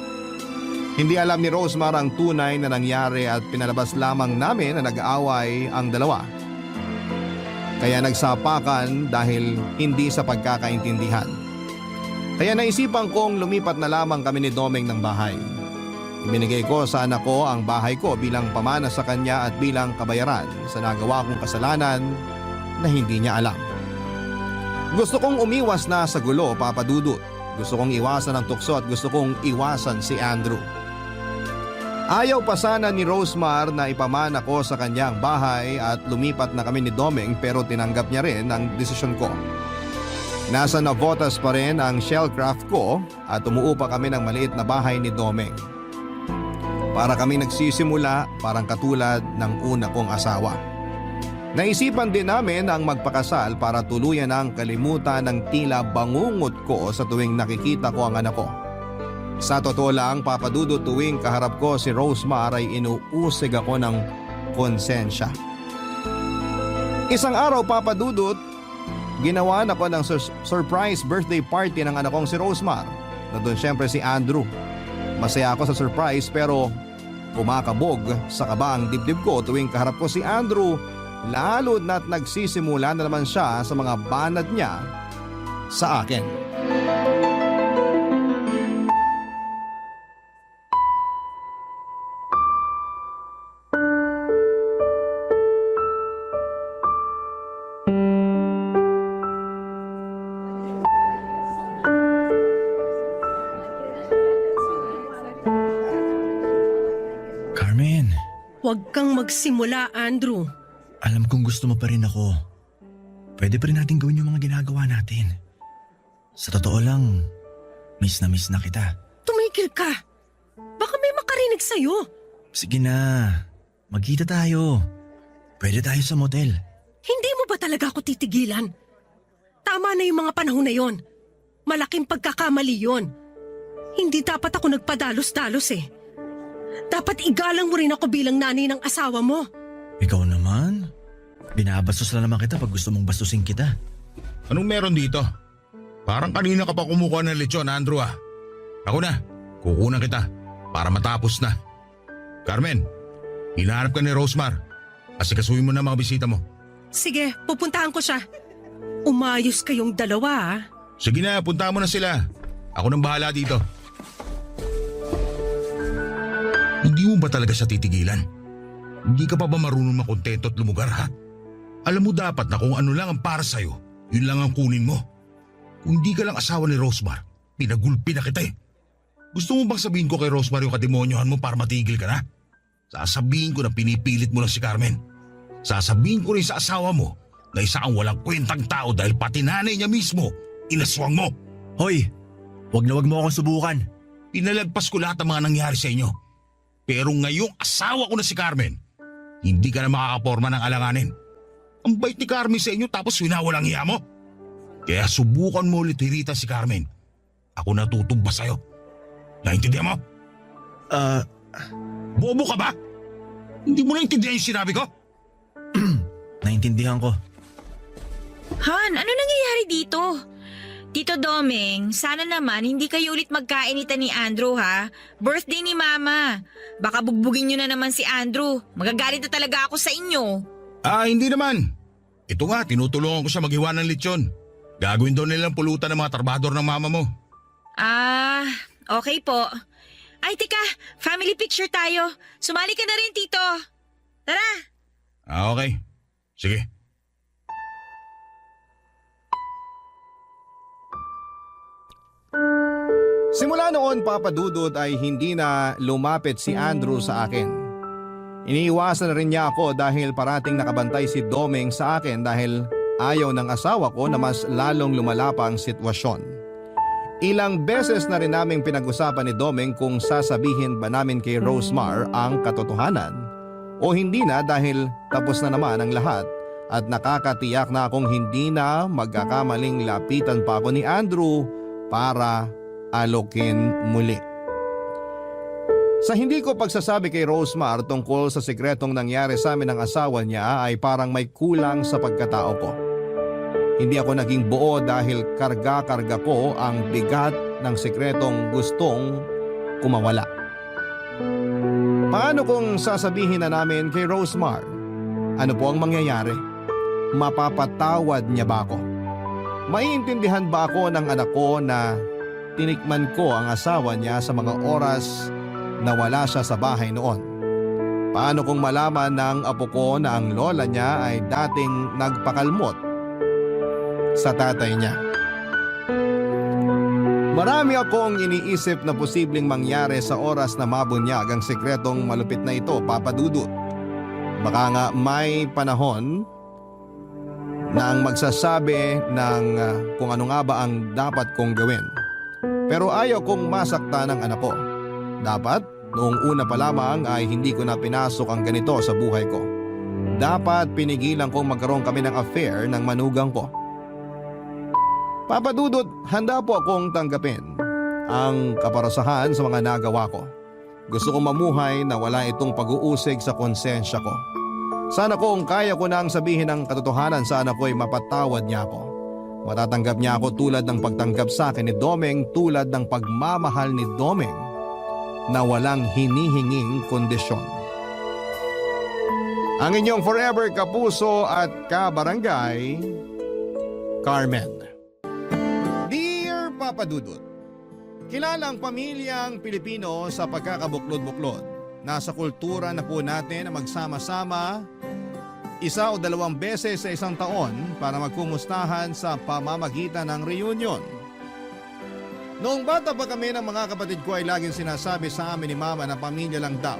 Hindi alam ni Rosemar ang tunay na nangyari at pinalabas lamang namin na nag-aaway ang dalawa. Kaya nagsapakan dahil hindi sa pagkakaintindihan. Kaya naisipan kong lumipat na lamang kami ni Domeng ng bahay. Ibinigay ko sa anak ko ang bahay ko bilang pamana sa kanya at bilang kabayaran sa nagawa kong kasalanan na hindi niya alam. Gusto kong umiwas na sa gulo, Papa Dudut. Gusto kong iwasan ang tukso at gusto kong iwasan si Andrew. Ayaw pa sana ni Rosemar na ipamana ko sa kanyang bahay at lumipat na kami ni Domeng pero tinanggap niya rin ang desisyon ko. Nasa Navotas pa rin ang shellcraft ko at umuupa kami ng maliit na bahay ni Domeng. Para kami nagsisimula parang katulad ng una kong asawa. Naisipan din namin ang magpakasal para tuluyan ang kalimutan ng tila bangungot ko sa tuwing nakikita ko ang anak ko. Sa totoo lang, Papa Dudut, tuwing kaharap ko si Rosemar ay inuusig ako ng konsensya. Isang araw, Papa Dudut, ginawa ako ng surprise birthday party ng anak kong si Rosemar. Na doon syempre si Andrew. Masaya ako sa surprise pero kumakabog sa kaba ang dibdib ko tuwing kaharap ko si Andrew. Lalo na't nagsisimula na naman siya sa mga banat niya sa akin. Carmen, Huwag kang magsimula, Andrew. alam kong gusto mo pa rin ako. Pwede pa rin natin gawin yung mga ginagawa natin. Sa totoo lang, miss na kita. Tumigil ka. Baka may makarinig sa'yo. Sige na, magkita tayo. Pwede tayo sa motel. Hindi mo ba talaga ako titigilan? Tama na yung mga panahon na yon. Malaking pagkakamali yon. Hindi dapat ako nagpadalos-dalos eh. Dapat igalang mo rin ako bilang nanay ng asawa mo. Ikaw naman? Binabastos na naman kita pag gusto mong bastusin kita. Anong meron dito? Parang kanina ka pa kumukuha ng lechon, Andrew ah. Ako na, kukunan kita para matapos na. Carmen, hinahanap ka ni Rosemar. Asikasuhin mo na mga bisita mo. Sige, pupuntahan ko siya. Umayos kayong dalawa ah. Sige na, punta mo na sila. Ako nang bahala dito. Hindi mo ba talaga siya titigilan? Hindi ka pa ba marunong makontento at lumugar ha? Alam mo dapat na kung ano lang ang para sa'yo, yun lang ang kunin mo. Kung hindi ka lang asawa ni Rosemar, pinagulpi na kita eh. Gusto mo bang sabihin ko kay Rosemar yung kademonyohan mo para matigil ka na? Sasabihin ko na pinipilit mo lang si Carmen. Sasabihin ko rin sa asawa mo na isa kang walang kwentang tao dahil pati nanay niya mismo, inaswang mo. Hoy, wag na wag mo akong subukan. Pinalagpas ko lahat ng mga nangyari sa inyo. Pero ngayong asawa ko na si Carmen, hindi ka na makakaporma ng alanganin. Ang bait ni Carmen sa inyo tapos winawalang hiya mo. Kaya subukan mo ulit hirita si Carmen. Ako natutugba sa'yo. Naintindihan mo? Bobo ka ba? Hindi mo naintindihan yung sinabi ko? Naintindihan ko. Han, ano nangyayari dito? Tito Domeng, sana naman hindi kayo ulit magkainitan ni Andrew ha. Birthday ni Mama. Baka bugbugin nyo na naman si Andrew. Magagalit na talaga ako sa inyo. Hindi naman. Ito nga, tinutulungan ko siya maghiwa ng lechon. Gagawin daw nilang pulutan ng mga trabador ng mama mo. Okay po. Ay, tika, family picture tayo. Sumali ka na rin, Tito. Tara. Okay. Sige. Simula noon, Papa Dudut, ay hindi na lumapit si Andrew sa akin. Iniiwasan na rin niya ako dahil parating nakabantay si Domeng sa akin dahil ayaw ng asawa ko na mas lalong lumalapa ang sitwasyon. Ilang beses na rin naming pinag-usapan ni Domeng kung sasabihin ba namin kay Rosemar ang katotohanan o hindi na dahil tapos na naman ang lahat at nakakatiyak na akong hindi na magkakamaling lapitan pa ako ni Andrew para alokin muli. Sa hindi ko pagsasabi kay Rosemar tungkol sa sikretong nangyari sa amin ng asawa niya ay parang may kulang sa pagkatao ko. Hindi ako naging buo dahil karga-karga ko ang bigat ng sikretong gustong kumawala. Paano kung sasabihin na namin kay Rosemar? Ano po ang mangyayari? Mapapatawad niya ba ako? Maiintindihan ba ako ng anak ko na tinikman ko ang asawa niya sa mga oras na wala siya sa bahay noon? Paano kung malaman ng apo ko na ang lola niya ay dating nagpakalmot sa tatay niya? Marami akong iniisip na posibleng mangyari sa oras na mabunyag ang sikretong malupit na ito, Papa Dudut. Baka nga may panahon na ang magsasabi ng kung ano nga ba ang dapat kong gawin. Pero ayaw kong masaktan ng anak ko. Dapat, noong una pa lamang ay hindi ko na pinasok ang ganito sa buhay ko. Dapat pinigilan kong magkaroon kami ng affair ng manugang ko. Papa Dudut, handa po akong tanggapin ang kaparasahan sa mga nagawa ko. Gusto kong mamuhay na wala itong pag-uusig sa konsensya ko. Sana kung kaya ko nang sabihin ang katotohanan sa anak ko ay mapatawad niya ako. Matatanggap niya ako tulad ng pagtanggap sa akin ni Domeng, tulad ng pagmamahal ni Domeng na walang hinihinging kondisyon. Ang inyong forever kapuso at kabarangay, Carmen. Dear Papa Dudut, kilala ang pamilyang Pilipino sa pagkakabuklod-buklod. Nasa kultura na po natin na magsama-sama 1 o 2 beses sa isang taon para magkumustahan sa pamamagitan ng reunion. Noong bata pa kami ng mga kapatid ko ay laging sinasabi sa amin ni Mama na pamilya lang daw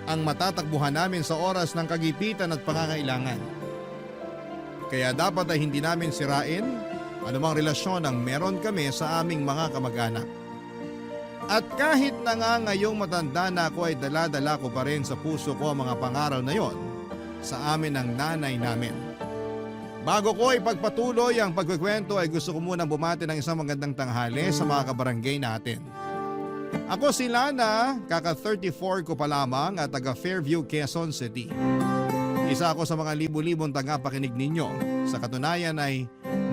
ang matatakbuhan namin sa oras ng kagipitan at pangangailangan. Kaya dapat ay hindi namin sirain anumang relasyon ang meron kami sa aming mga kamag-anak. At kahit na nga ngayong matanda na ako ay dala-dala ko pa rin sa puso ko ang mga pangaral na yon sa amin ng nanay namin. Bago ko ipagpatuloy ang pagkukwento ay gusto ko munang bumati ng isang magandang tanghali sa mga kabarangay natin. Ako si Lana, kaka-34 ko pa lamang at taga Fairview, Quezon City. Isa ako sa mga libu-libong tagapakinig ninyo. Sa katunayan ay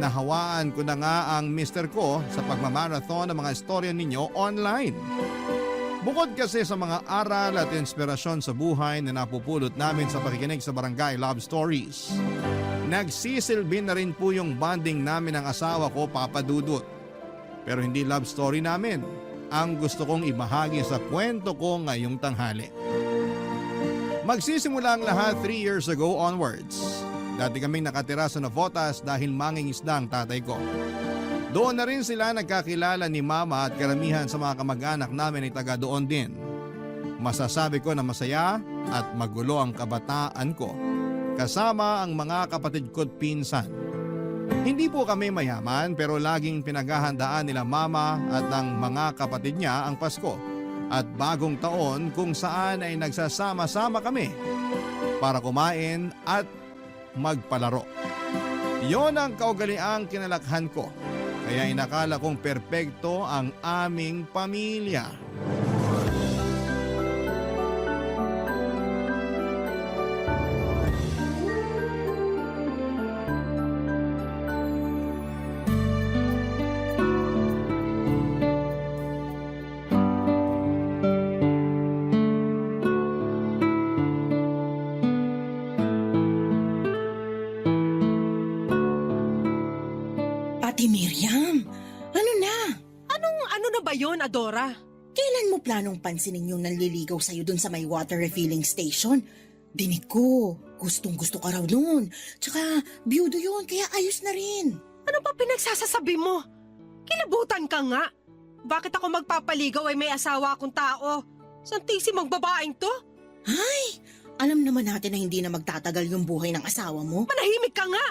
nahawaan ko na nga ang mister ko sa pagmamarathon ng mga istorya ninyo online. Bukod kasi sa mga aral at inspirasyon sa buhay na napupulot namin sa pakikinig sa Barangay Love Stories, nagsisilbi na rin po yung bonding namin ng asawa ko, Papa Dudut. Pero hindi love story namin ang gusto kong ibahagi sa kwento ko ngayong tanghali. Magsisimula ang lahat 3 years ago onwards. Dati kaming nakatira sa Navotas dahil mangingisda ang tatay ko. Doon na rin sila nagkakilala ni Mama at karamihan sa mga kamag-anak namin ay taga doon din. Masasabi ko na masaya at magulo ang kabataan ko kasama ang mga kapatid ko't pinsan. Hindi po kami mayaman pero laging pinaghahandaan nila Mama at ng mga kapatid niya ang Pasko at bagong taon kung saan ay nagsasama-sama kami para kumain at magpalaro. Yon ang kaugaliang kinalakhan ko. Kaya inakala kong perpekto ang aming pamilya. Ate Miriam, ano na? Ano na ba yon, Adora? Kailan mo planong pansinin yung nanliligaw sa'yo dun sa may water refilling station? Dinig ko, gustong-gusto ka raw nun. Tsaka, biyudo yun, kaya ayos na rin. Ano pa pinagsasasabi mo? Kilabutan ka nga. Bakit ako magpapaligaw ay may asawa akong tao? Santisi mong babaeng to? Ay, alam naman natin na hindi na magtatagal yung buhay ng asawa mo. Manahimik ka nga!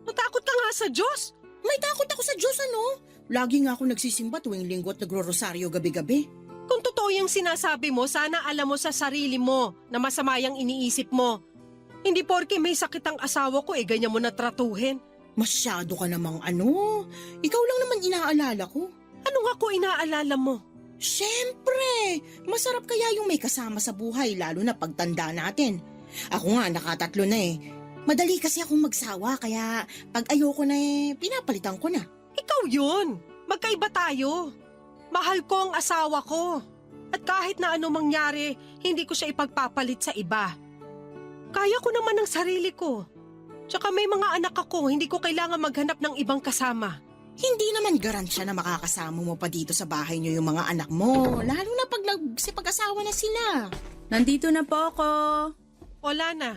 Matakot ka nga sa Diyos! May takot ako sa Diyos, ano? Lagi nga ako nagsisimba tuwing linggo at nagro-rosaryo gabi-gabi. Kung totoo yung sinasabi mo, sana alam mo sa sarili mo na masama yung iniisip mo. Hindi porke may sakit ang asawa ko ganyan mo na tratuhin. Masyado ka namang ano. Ikaw lang naman inaalala ko. Ano nga ko inaalala mo? Siyempre, masarap kaya yung may kasama sa buhay lalo na pagtanda natin. Ako nga nakatatlo na eh. Madali kasi akong magsawa kaya pag ayoko na pinapalitan ko na. Ikaw yun! Magkaiba tayo. Mahal ko ang asawa ko. At kahit na ano mangyari, hindi ko siya ipagpapalit sa iba. Kaya ko naman ang sarili ko. Tsaka may mga anak ako, hindi ko kailangan maghanap ng ibang kasama. Hindi naman garansya na makakasama mo pa dito sa bahay niyo yung mga anak mo, lalo na pag nagsipag-asawa na sila. Nandito na po ako. Wala na.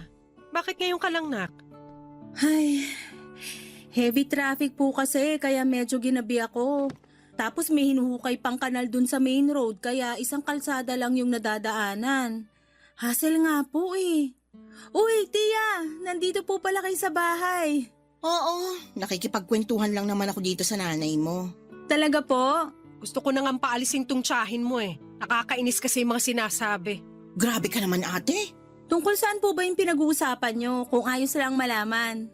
Bakit ngayon ka lang, nak? Ay, heavy traffic po kasi kaya medyo ginabi ako. Tapos may hinuhukay pang kanal dun sa main road kaya isang kalsada lang yung nadadaanan. Hassle nga po eh. Uy, Tia, nandito po pala kayo sa bahay. Oo, nakikipagkwentuhan lang naman ako dito sa nanay mo. Talaga po? Gusto ko nang paalisin tong tsahin mo eh. Nakakainis kasi yung mga sinasabi. Grabe ka naman ate. Tungkol saan po ba yung pinag-uusapan nyo kung ayos lang malaman?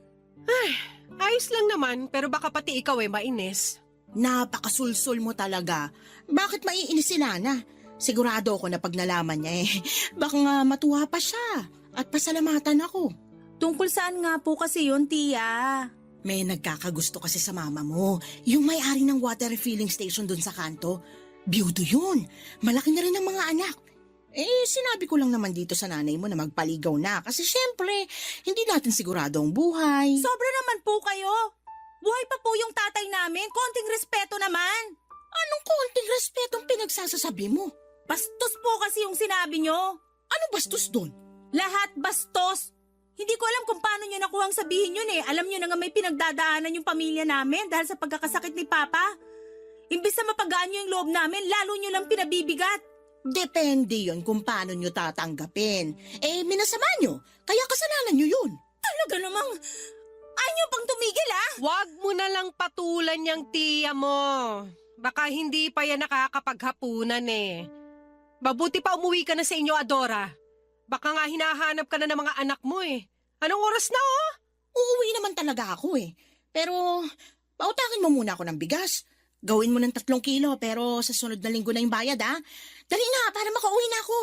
Ayos lang naman, pero baka pati ikaw mainis. Napakasulsul mo talaga. Bakit maiinis si Nana? Sigurado ako na pag nalaman niya baka nga matuwa pa siya at pasalamatan ako. Tungkol saan nga po kasi yun, Tia? May nagkakagusto kasi sa mama mo. Yung may-ari ng water refilling station dun sa kanto. Biyudo yun. Malaki na rin ang mga anak. Sinabi ko lang naman dito sa nanay mo na magpaligaw na kasi syempre, hindi natin sigurado ang buhay. Sobra naman po kayo. Buhay pa po yung tatay namin. Konting respeto naman. Anong konting respetong pinagsasasabi mo? Bastos po kasi yung sinabi nyo. Ano bastos dun? Lahat bastos. Hindi ko alam kung paano nyo nakuhang sabihin yun eh. Alam nyo na nga may pinagdadaanan yung pamilya namin dahil sa pagkakasakit ni Papa. Imbis na mapagaan nyo yung loob namin, lalo nyo lang pinabibigat. Depende yon kung paano nyo tatanggapin. Minasama nyo. Kaya kasalanan nyo yun. Talaga namang, ayaw pang tumigil ah. Huwag mo na lang patulan yung tiya mo. Baka hindi pa yan nakakapaghapunan eh. Mabuti pa umuwi ka na sa inyo, Adora. Baka nga hinahanap ka na ng mga anak mo eh. Anong oras na oh? Uuwi naman talaga ako eh. Pero, pautakin mo muna ako ng bigas. Gawin mo ng 3 kilo pero sa sunod na linggo na yung bayad ha. Dali na para makauwi na ako.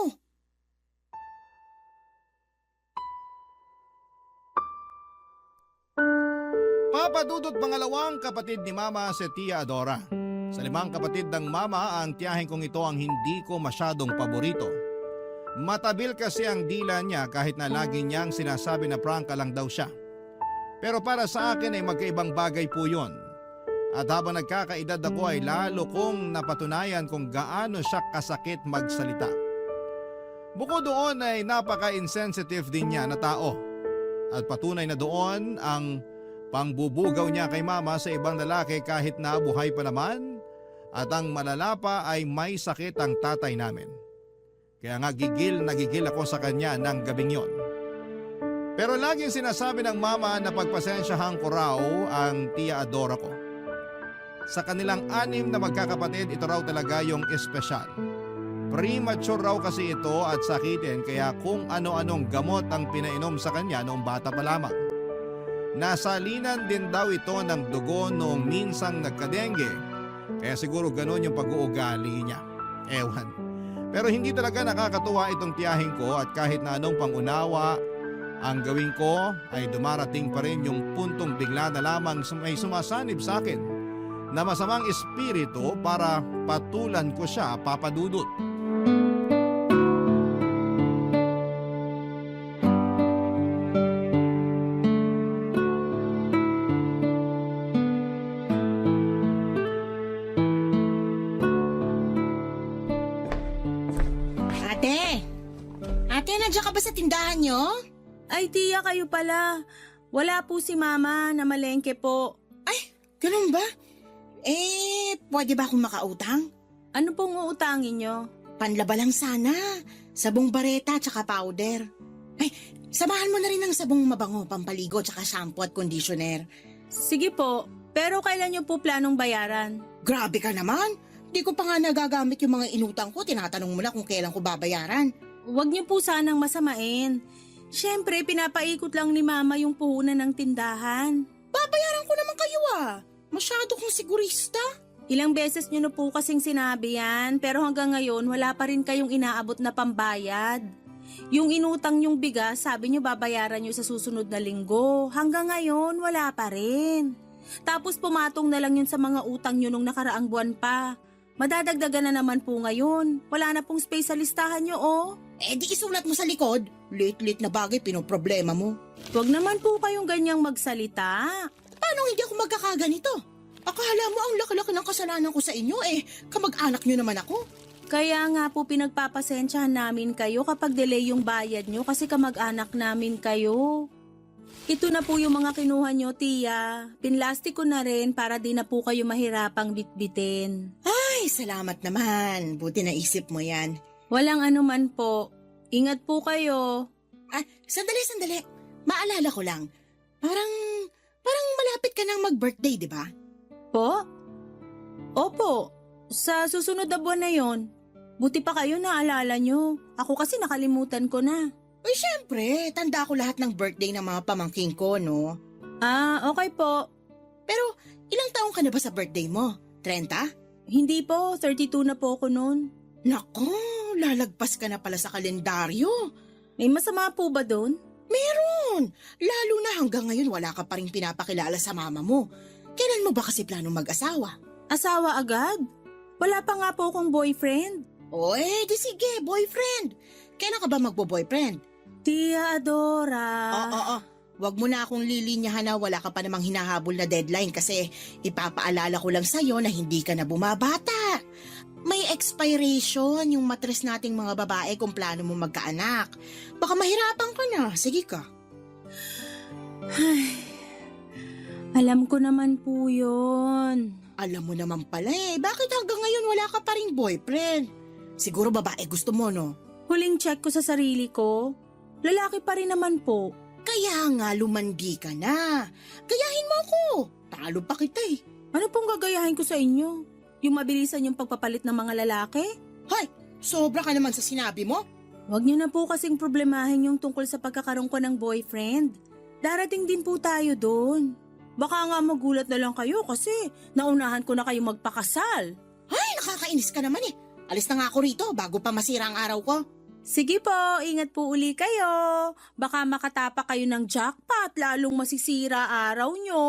Papadudot pangalawang kapatid ni Mama si Tia Adora. Sa 5 kapatid ng Mama, ang tiyahin kong ito ang hindi ko masyadong paborito. Matabil kasi ang dila niya kahit na lagi niyang sinasabi na prangka lang daw siya. Pero para sa akin ay magkaibang bagay po yun. At habang nagkakaedad ako ay lalo kong napatunayan kung gaano siya kasakit magsalita. Bukod doon ay napaka-insensitive din niya na tao. At patunay na doon ang pangbubugaw niya kay Mama sa ibang lalaki kahit na buhay pa naman. At ang malala pa ay may sakit ang tatay namin. Kaya nga gigil ako sa kanya ng gabing yon. Pero laging sinasabi ng Mama na pagpasensyahan ko raw ang Tia Adora ko. Sa kanilang 6 na magkakapatid, ito raw talaga yung espesyal. Premature raw kasi ito at sakitin kaya kung ano-anong gamot ang pinainom sa kanya noong bata pa lamang. Nasalinan din daw ito ng dugo noong minsang nagkadengge. Kaya siguro ganun yung pag-uugali niya. Ewan. Pero hindi talaga nakakatuwa itong tiyahin ko at kahit na anong pangunawa ang gawin ko ay dumarating pa rin yung puntong bigla na lamang may sumasanib sa akin na masamang espiritu para patulan ko siya, papadudot. Ate, nandiyan ka ba sa tindahan nyo? Ay, tiya, kayo pala. Wala po si Mama, namalengke po. Ganun ba? Pwede ba akong makautang? Ano pong uutangin nyo? Panlaba lang sana. Sabong bareta tsaka powder. Samahan mo na rin ng sabong mabango, pampaligo tsaka shampoo at conditioner. Sige po, pero kailan nyo po planong bayaran? Grabe ka naman. Di ko pa nga nagagamit yung mga inutang ko. Tinatanong mo na kung kailan ko babayaran. Huwag nyo po sanang masamain. Siyempre, pinapaikot lang ni Mama yung puhunan ng tindahan. Babayaran ko naman kayo Masyado kong sigurista. Ilang beses nyo na po kasing sinabi yan, pero hanggang ngayon wala pa rin kayong inaabot na pambayad. Yung inutang nyong bigas, sabi nyo babayaran nyo sa susunod na linggo. Hanggang ngayon, wala pa rin. Tapos pumatong na lang yun sa mga utang nyo nung nakaraang buwan pa. Madadagdagan na naman po ngayon. Wala na pong space sa listahan nyo, Di isulat mo sa likod. Late-late na bagay pinoproblema mo. Huwag naman po kayong ganyang magsalita. Paano hindi ako magkakaganito? Akala mo ang laki-laki ng kasalanan ko sa inyo kamag-anak nyo naman ako. Kaya nga po pinagpapasensyahan namin kayo kapag delay yung bayad nyo kasi kamag-anak namin kayo. Ito na po yung mga kinuha nyo, Tia. Pinlastik ko na rin para di na po kayo mahirapang bitbitin. Ay, salamat naman. Buti naisip mo yan. Walang anuman po. Ingat po kayo. Sandali. Maalala ko lang. Parang malapit ka nang mag-birthday, di ba? Po? Opo. Sa susunod na buwan na yon. Buti pa kayo naalala nyo. Ako kasi nakalimutan ko na. Uy, syempre. Tanda ko lahat ng birthday ng mga pamangking ko, no? Okay po. Pero, ilang taong ka na ba sa birthday mo? 30? Hindi po. 32 na po ako noon. Nako, lalagpas ka na pala sa kalendaryo. May masama po ba doon? Meron! Lalo na hanggang ngayon wala ka pa rin pinapakilala sa mama mo. Kailan mo ba kasi planong mag-asawa? Asawa agad? Wala pa nga po akong boyfriend. Di sige, boyfriend. Kailan ka ba magbo-boyfriend? Tia Adora. Wag mo na akong lilinyahan na wala ka pa namang hinahabol na deadline kasi ipapaalala ko lang sa'yo na hindi ka na bumabata. May expiration yung matres nating mga babae kung plano mo magkaanak. Baka mahirapan ka na. Sige ka. Alam ko naman po yun. Alam mo naman pala bakit hanggang ngayon wala ka pa ring boyfriend? Siguro babae gusto mo, no? Huling check ko sa sarili ko, lalaki pa rin naman po. Kaya nga lumandi ka na. Gayahin mo ako. Talo pa kita Ano pong gagayahin ko sa inyo? Yung mabilisan yung pagpapalit ng mga lalaki? Hay, sobra ka naman sa sinabi mo. Huwag niyo na po kasing problemahin yung tungkol sa pagkakaroon ko ng boyfriend. Darating din po tayo doon. Baka nga magulat na lang kayo kasi naunahan ko na kayo magpakasal. Ay, nakakainis ka naman Alis na nga ako rito bago pa masira ang araw ko. Sige po, ingat po uli kayo. Baka makatapa kayo ng jackpot, lalong masisira araw nyo.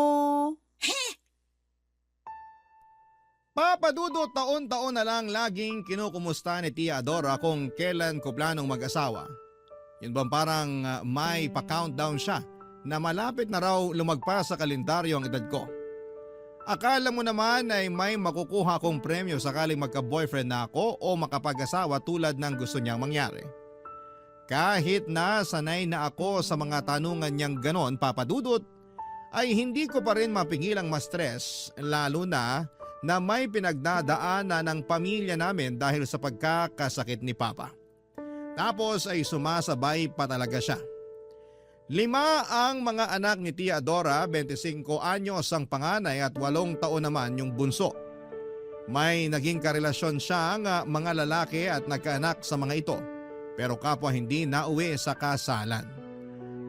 Papadudot, taon-taon na lang laging kinukumusta ni Tia Adora kung kailan ko planong mag-asawa. Yun bang parang may pa-countdown siya na malapit na raw lumagpas sa kalendaryo ang edad ko. Akala mo naman ay may makukuha kong premyo sakaling magka-boyfriend na ako o makapag-asawa tulad ng gusto niyang mangyari. Kahit na sanay na ako sa mga tanungan niyang ganon, Papadudot, ay hindi ko pa rin mapigilang ma-stress lalo na may pinagdadaanan ng pamilya namin dahil sa pagkakasakit ni Papa. Tapos ay sumasabay pa talaga siya. 5 ang mga anak ni Tia Adora, 25 anyos ang panganay at 8 taon naman yung bunso. May naging karelasyon siyang mga lalaki at nagkaanak sa mga ito, pero kapwa hindi nauwi sa kasalan.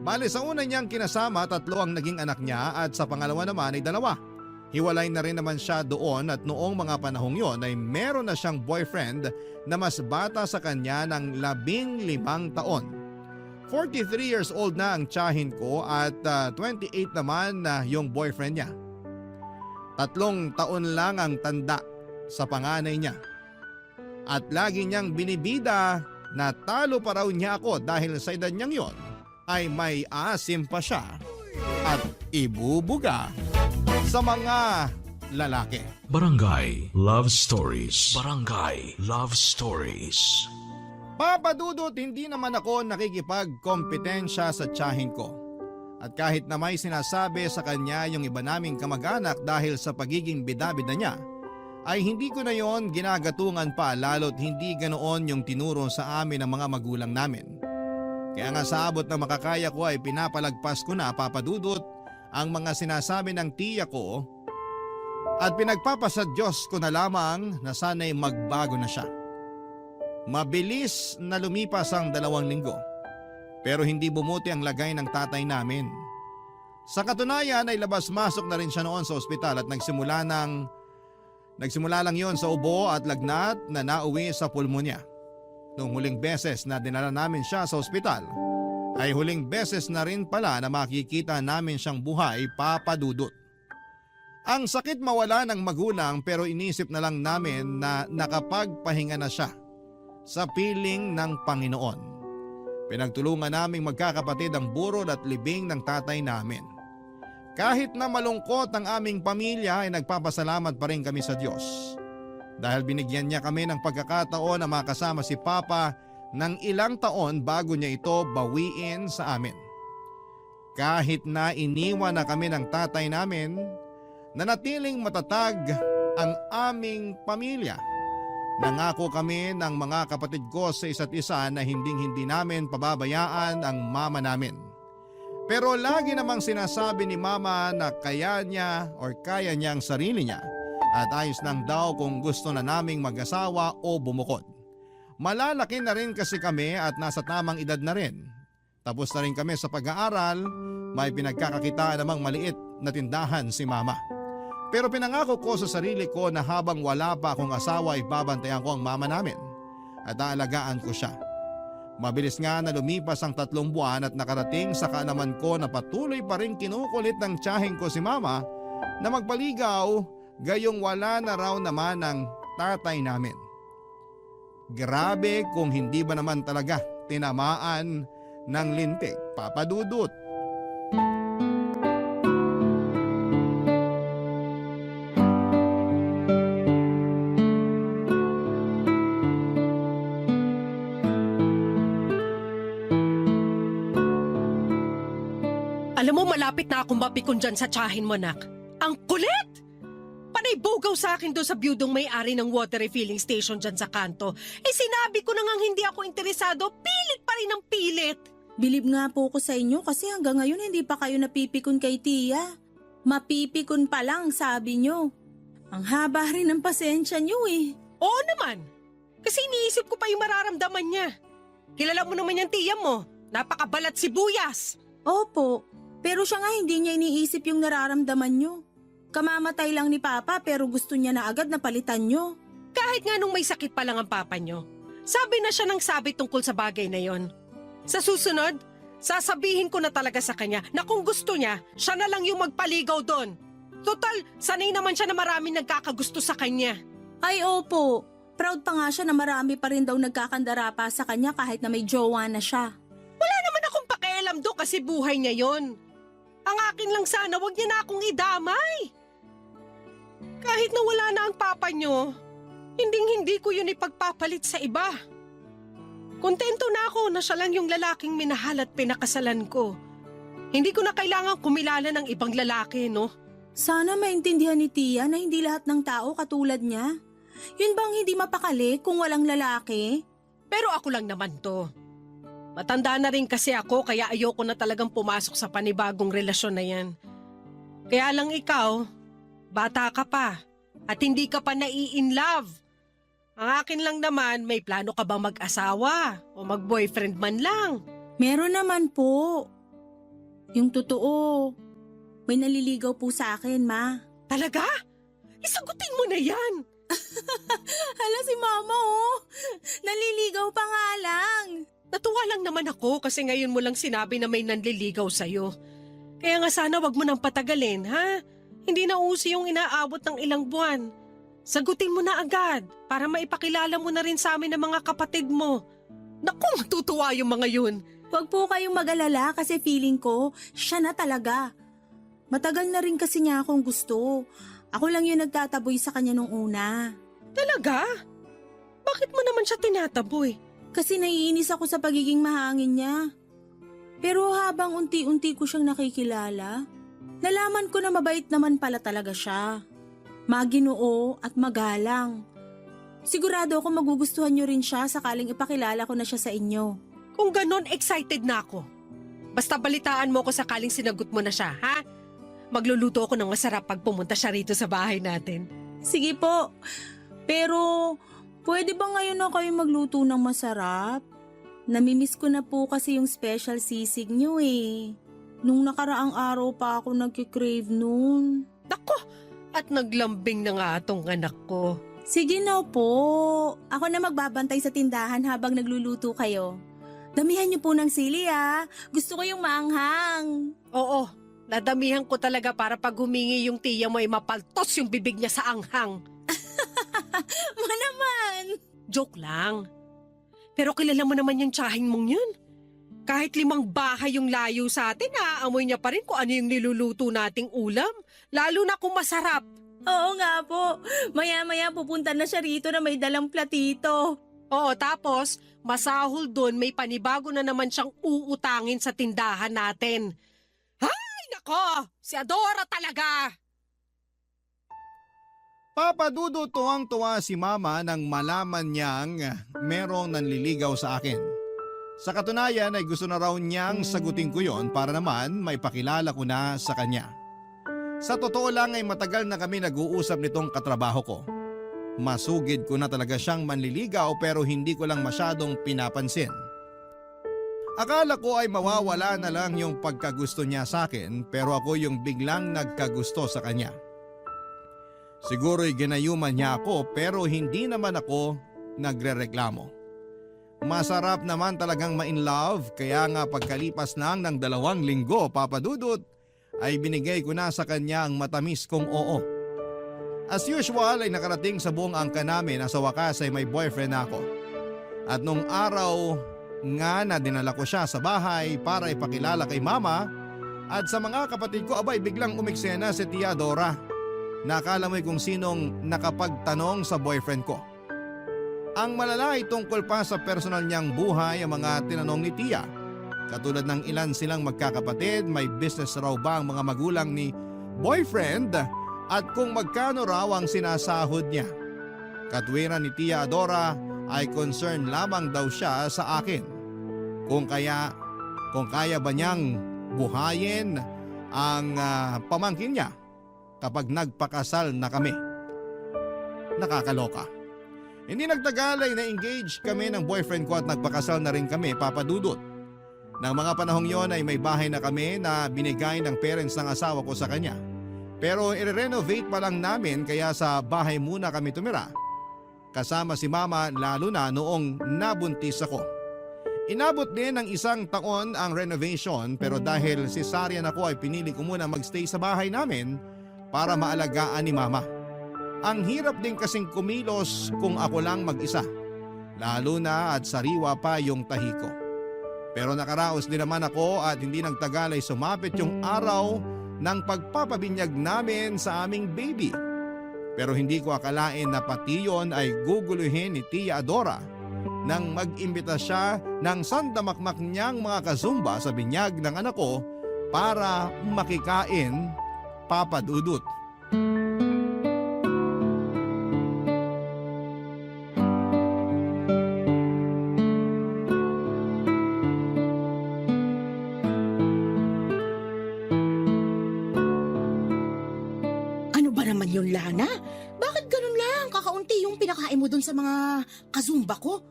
Bale sa una niyang kinasama, 3 ang naging anak niya at sa pangalawa naman ay 2. Hiwalay na rin naman siya doon at noong mga panahong yon ay meron na siyang boyfriend na mas bata sa kanya ng 15 taon. 43 years old na ang tiyahin ko at 28 naman na yung boyfriend niya. 3 taon lang ang tanda sa panganay niya. At lagi niyang binibida na talo pa raw niya ako dahil sa edad niyang yon ay may asim pa siya at ibubuga sa mga lalaki. Barangay Love Stories. Barangay Love Stories. Papadudot, hindi naman ako nakikipagkompetensya sa tiyahin ko. At kahit na may sinasabi sa kanya yung iba naming kamag-anak dahil sa pagiging bida-bida niya, ay hindi ko na yon ginagatungan pa lalo't hindi ganoon yung tinuro sa amin ng mga magulang namin. Kaya nga sa abot na makakaya ko ay pinapalagpas ko na, Papadudot, ang mga sinasabi ng tiya ko at pinagpapasa Diyos ko na lamang na sana'y magbago na siya. Mabilis na lumipas ang 2 linggo, pero hindi bumuti ang lagay ng tatay namin. Sa katunayan ay labas-masok na rin siya noon sa ospital at nagsimula lang yon sa ubo at lagnat na nauwi sa pulmonya. Noong huling beses na dinala namin siya sa ospital, ay huling beses na rin pala na makikita namin siyang buhay, Papadudot. Ang sakit mawala ng magulang pero inisip na lang namin na nakapagpahinga na siya sa piling ng Panginoon. Pinagtulungan naming magkakapatid ang burol at libing ng tatay namin. Kahit na malungkot ang aming pamilya ay nagpapasalamat pa rin kami sa Diyos. Dahil binigyan niya kami ng pagkakataon na makasama si Papa ng ilang taon bago niya ito bawiin sa amin. Kahit na iniwan na kami ng tatay namin, nanatiling matatag ang aming pamilya. Nangako kami ng mga kapatid ko sa isa't isa na hindi namin pababayaan ang mama namin. Pero lagi namang sinasabi ni mama na kaya niya ang sarili niya at ayos lang daw kung gusto na naming mag-asawa o bumukod. Malalaki na rin kasi kami at nasa tamang edad na rin. Tapos na rin kami sa pag-aaral, may pinagkakakitaan namang maliit na tindahan si mama. Pero pinangako ko sa sarili ko na habang wala pa akong asawa ay babantayan ko ang mama namin at aalagaan ko siya. Mabilis nga na lumipas ang 3 buwan at nakarating sa kaalaman ko na patuloy pa rin kinukulit ng tiyahin ko si mama na magpaligaw gayong wala na raw naman ang tatay namin. Grabe kung hindi ba naman talaga tinamaan ng lintik, Papadudot. Alam mo, malapit na akong mapikon dyan sa tiyahin mo, nak. Ang kulit! Panay bugaw sa akin doon sa biyudong may-ari ng water refilling station dyan sa kanto. Sinabi ko na ngang hindi ako interesado, pilit pa rin ang pilit. Bilib nga po ko sa inyo kasi hanggang ngayon hindi pa kayo napipikon kay Tia. Mapipikon pa lang, sabi nyo. Ang haba rin ng pasensya nyo eh. Oo naman, kasi iniisip ko pa yung mararamdaman niya. Kilala mo naman yung tiya mo, napakabalat sibuyas. Opo, pero siya nga hindi niya iniisip yung nararamdaman nyo. Kamamatay lang ni Papa pero gusto niya na agad na palitan nyo. Kahit nga nung may sakit pa lang ang papa nyo, Sabi na siya ng sabi tungkol sa bagay na yon. Sa susunod, sasabihin ko na talaga sa kanya na kung gusto niya, siya na lang yung magpaligaw doon. Total, sanay naman siya na maraming nagkakagusto sa kanya. Ay opo, proud pa nga siya na marami pa rin daw nagkakandara pa sa kanya kahit na may jowa na siya. Wala naman akong pakialam do kasi buhay niya yon. Ang akin lang sana, wag niya na akong idamay. Kahit na wala na ang papa niyo, hindi ko yun ipagpapalit sa iba. Kontento na ako na siya lang yung lalaking minahal at pinakasalan ko. Hindi ko na kailangan kumilala ng ibang lalaki, no? Sana maintindihan ni Tia na hindi lahat ng tao katulad niya. Yun bang hindi mapakali kung walang lalaki? Pero ako lang naman to. Matanda na rin kasi ako kaya ayoko na talagang pumasok sa panibagong relasyon na yan. Kaya lang ikaw, bata ka pa at hindi ka pa nai-in-love. Ang akin lang naman, may plano ka bang mag-asawa o mag-boyfriend man lang? Meron naman po. Yung totoo, may naliligaw po sa akin, Ma. Talaga? Isagutin mo na yan. Hala si Mama, oh. Naliligaw pa nga lang. Natuwa lang naman ako kasi ngayon mo lang sinabi na may nanliligaw sa'yo. Kaya nga sana wag mo nang patagalin, ha? Hindi na uso yung inaabot ng ilang buwan. Sagutin mo na agad para maipakilala mo na rin sa amin ng mga kapatid mo. Naku, matutuwa yung mga yun. Huwag po kayong mag-alala kasi feeling ko, siya na talaga. Matagal na rin kasi niya akong gusto. Ako lang yung nagtataboy sa kanya nung una. Talaga? Bakit mo naman siya tinataboy? Kasi naiinis ako sa pagiging mahangin niya. Pero habang unti-unti ko siyang nakikilala, nalaman ko na mabait naman pala talaga siya. Maginoo at magalang. Sigurado ako magugustuhan niyo rin siya sakaling ipakilala ko na siya sa inyo. Kung ganon, excited na ako. Basta balitaan mo ko sakaling sinagot mo na siya, ha? Magluluto ako ng masarap pag pumunta siya rito sa bahay natin. Sige po. Pero pwede ba ngayon na kayo magluto ng masarap? Namimiss ko na po kasi yung special sisig niyo eh. Nung nakaraang araw pa ako nagkikrave noon. Nako! At naglambing na nga atong anak ko. Sige na po. Ako na magbabantay sa tindahan habang nagluluto kayo. Damihan niyo po ng sili ah. Gusto ko yung maanghang. Oo, nadamihan ko talaga para pag humingi yung tiya mo ay mapaltos yung bibig niya sa anghang. Naman. Joke lang. Pero kilala mo naman yung tsahing mong yun. Kahit 5 bahay yung layo sa atin, naaamoy niya pa rin kung ano yung niluluto nating ulam. Lalo na kung masarap. Oo nga po. Maya-maya pupunta na siya rito na may dalang platito. Oo, tapos masahol doon may panibago na naman siyang uutangin sa tindahan natin. Ay, nako! Si Adora talaga! Papa Dudo, tuwang-tuwa si Mama nang malaman niyang merong nanliligaw sa akin. Sa katunayan ay gusto na raw niyang sagutin ko yon para naman maipakilala ko na sa kanya. Sa totoo lang ay matagal na kami nag-uusap nitong katrabaho ko. Masugid ko na talaga siyang manliligaw pero hindi ko lang masyadong pinapansin. Akala ko ay mawawala na lang yung pagkagusto niya sa akin pero ako yung biglang nagkagusto sa kanya. Siguro'y ginayuman niya ako pero hindi naman ako nagrereklamo. Masarap naman talagang ma-in love kaya nga pagkalipas lang ng 2 linggo, Papa Dudut, ay binigay ko na sa kanya ang matamis kong oo. As usual ay nakarating sa buong angka namin na sa wakas ay may boyfriend na ako. At nung araw nga na dinala ko siya sa bahay para ipakilala kay Mama at sa mga kapatid ko abay biglang umiksena si Tia Dora. Nakala mo'y kung sinong nakapagtanong sa boyfriend ko. Ang malala ay tungkol pa sa personal niyang buhay ang mga tinanong ni Tia. Katulad ng ilan silang magkakapatid, may business raw ba ang mga magulang ni boyfriend at kung magkano raw ang sinasahod niya. Katwiran ni Tia Adora ay concern lamang daw siya sa akin. Kung kaya ba niyang buhayin ang pamangkin niya kapag nagpakasal na kami. Nakakaloka. Hindi nagtagal ay na-engage kami ng boyfriend ko at nagpakasal na rin kami, Papa Dudut. Nang mga panahong yon ay may bahay na kami na binigay ng parents ng asawa ko sa kanya. Pero i-renovate pa lang namin kaya sa bahay muna kami tumira. kasama si mama lalo na noong nabuntis ako. Inabot din ng 1 taon ang renovation pero dahil cesarean ako ay pinili ko muna magstay sa bahay namin para maalagaan ni mama. Ang hirap din kasing kumilos kung ako lang mag-isa, lalo na at sariwa pa yung tahi ko. Pero nakaraos din naman ako at hindi nagtagal ay sumapit yung araw ng pagpapabinyag namin sa aming baby. Pero hindi ko akalain na pati yon ay guguluhin ni Tia Adora nang mag-imbita siya ng sandamakmak niyang mga kazumba sa binyag ng anak ko para makikain, Papa Dudut. Ano ba naman yun, Lana? Bakit ganun lang? Kakaunti yung pinakain mo dun sa mga kazumba ko.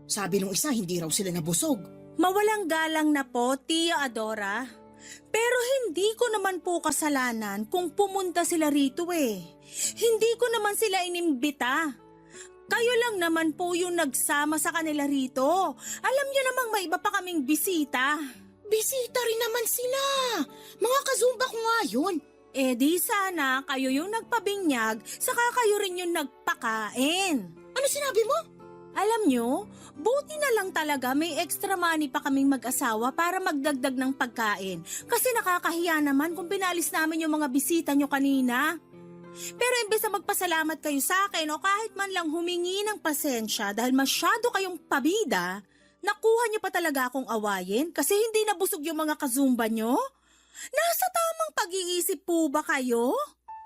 Sabi nung isa, hindi raw sila nabusog. Mawalang galang na po, Tia Adora. Pero hindi ko naman po kasalanan kung pumunta sila rito eh. Hindi ko naman sila inimbita. Kayo lang naman po yung nagsama sa kanila rito. Alam niyo namang may iba pa kaming bisita. Bisita rin naman sila. Mga kazumba ko nga yun. Eh di sana kayo yung nagpabinyag, saka kayo rin yung nagpakain. Ano sinabi mo? Alam nyo, buti na lang talaga may extra money pa kaming mag-asawa para magdagdag ng pagkain. Kasi nakakahiya naman kung pinalis namin yung mga bisita nyo kanina. Pero imbes na magpasalamat kayo sa akin o kahit man lang humingi ng pasensya dahil masyado kayong pabida, nakuha nyo pa talaga akong awayin kasi hindi nabusog yung mga kazumba nyo? Nasa tamang pag-iisip po ba kayo?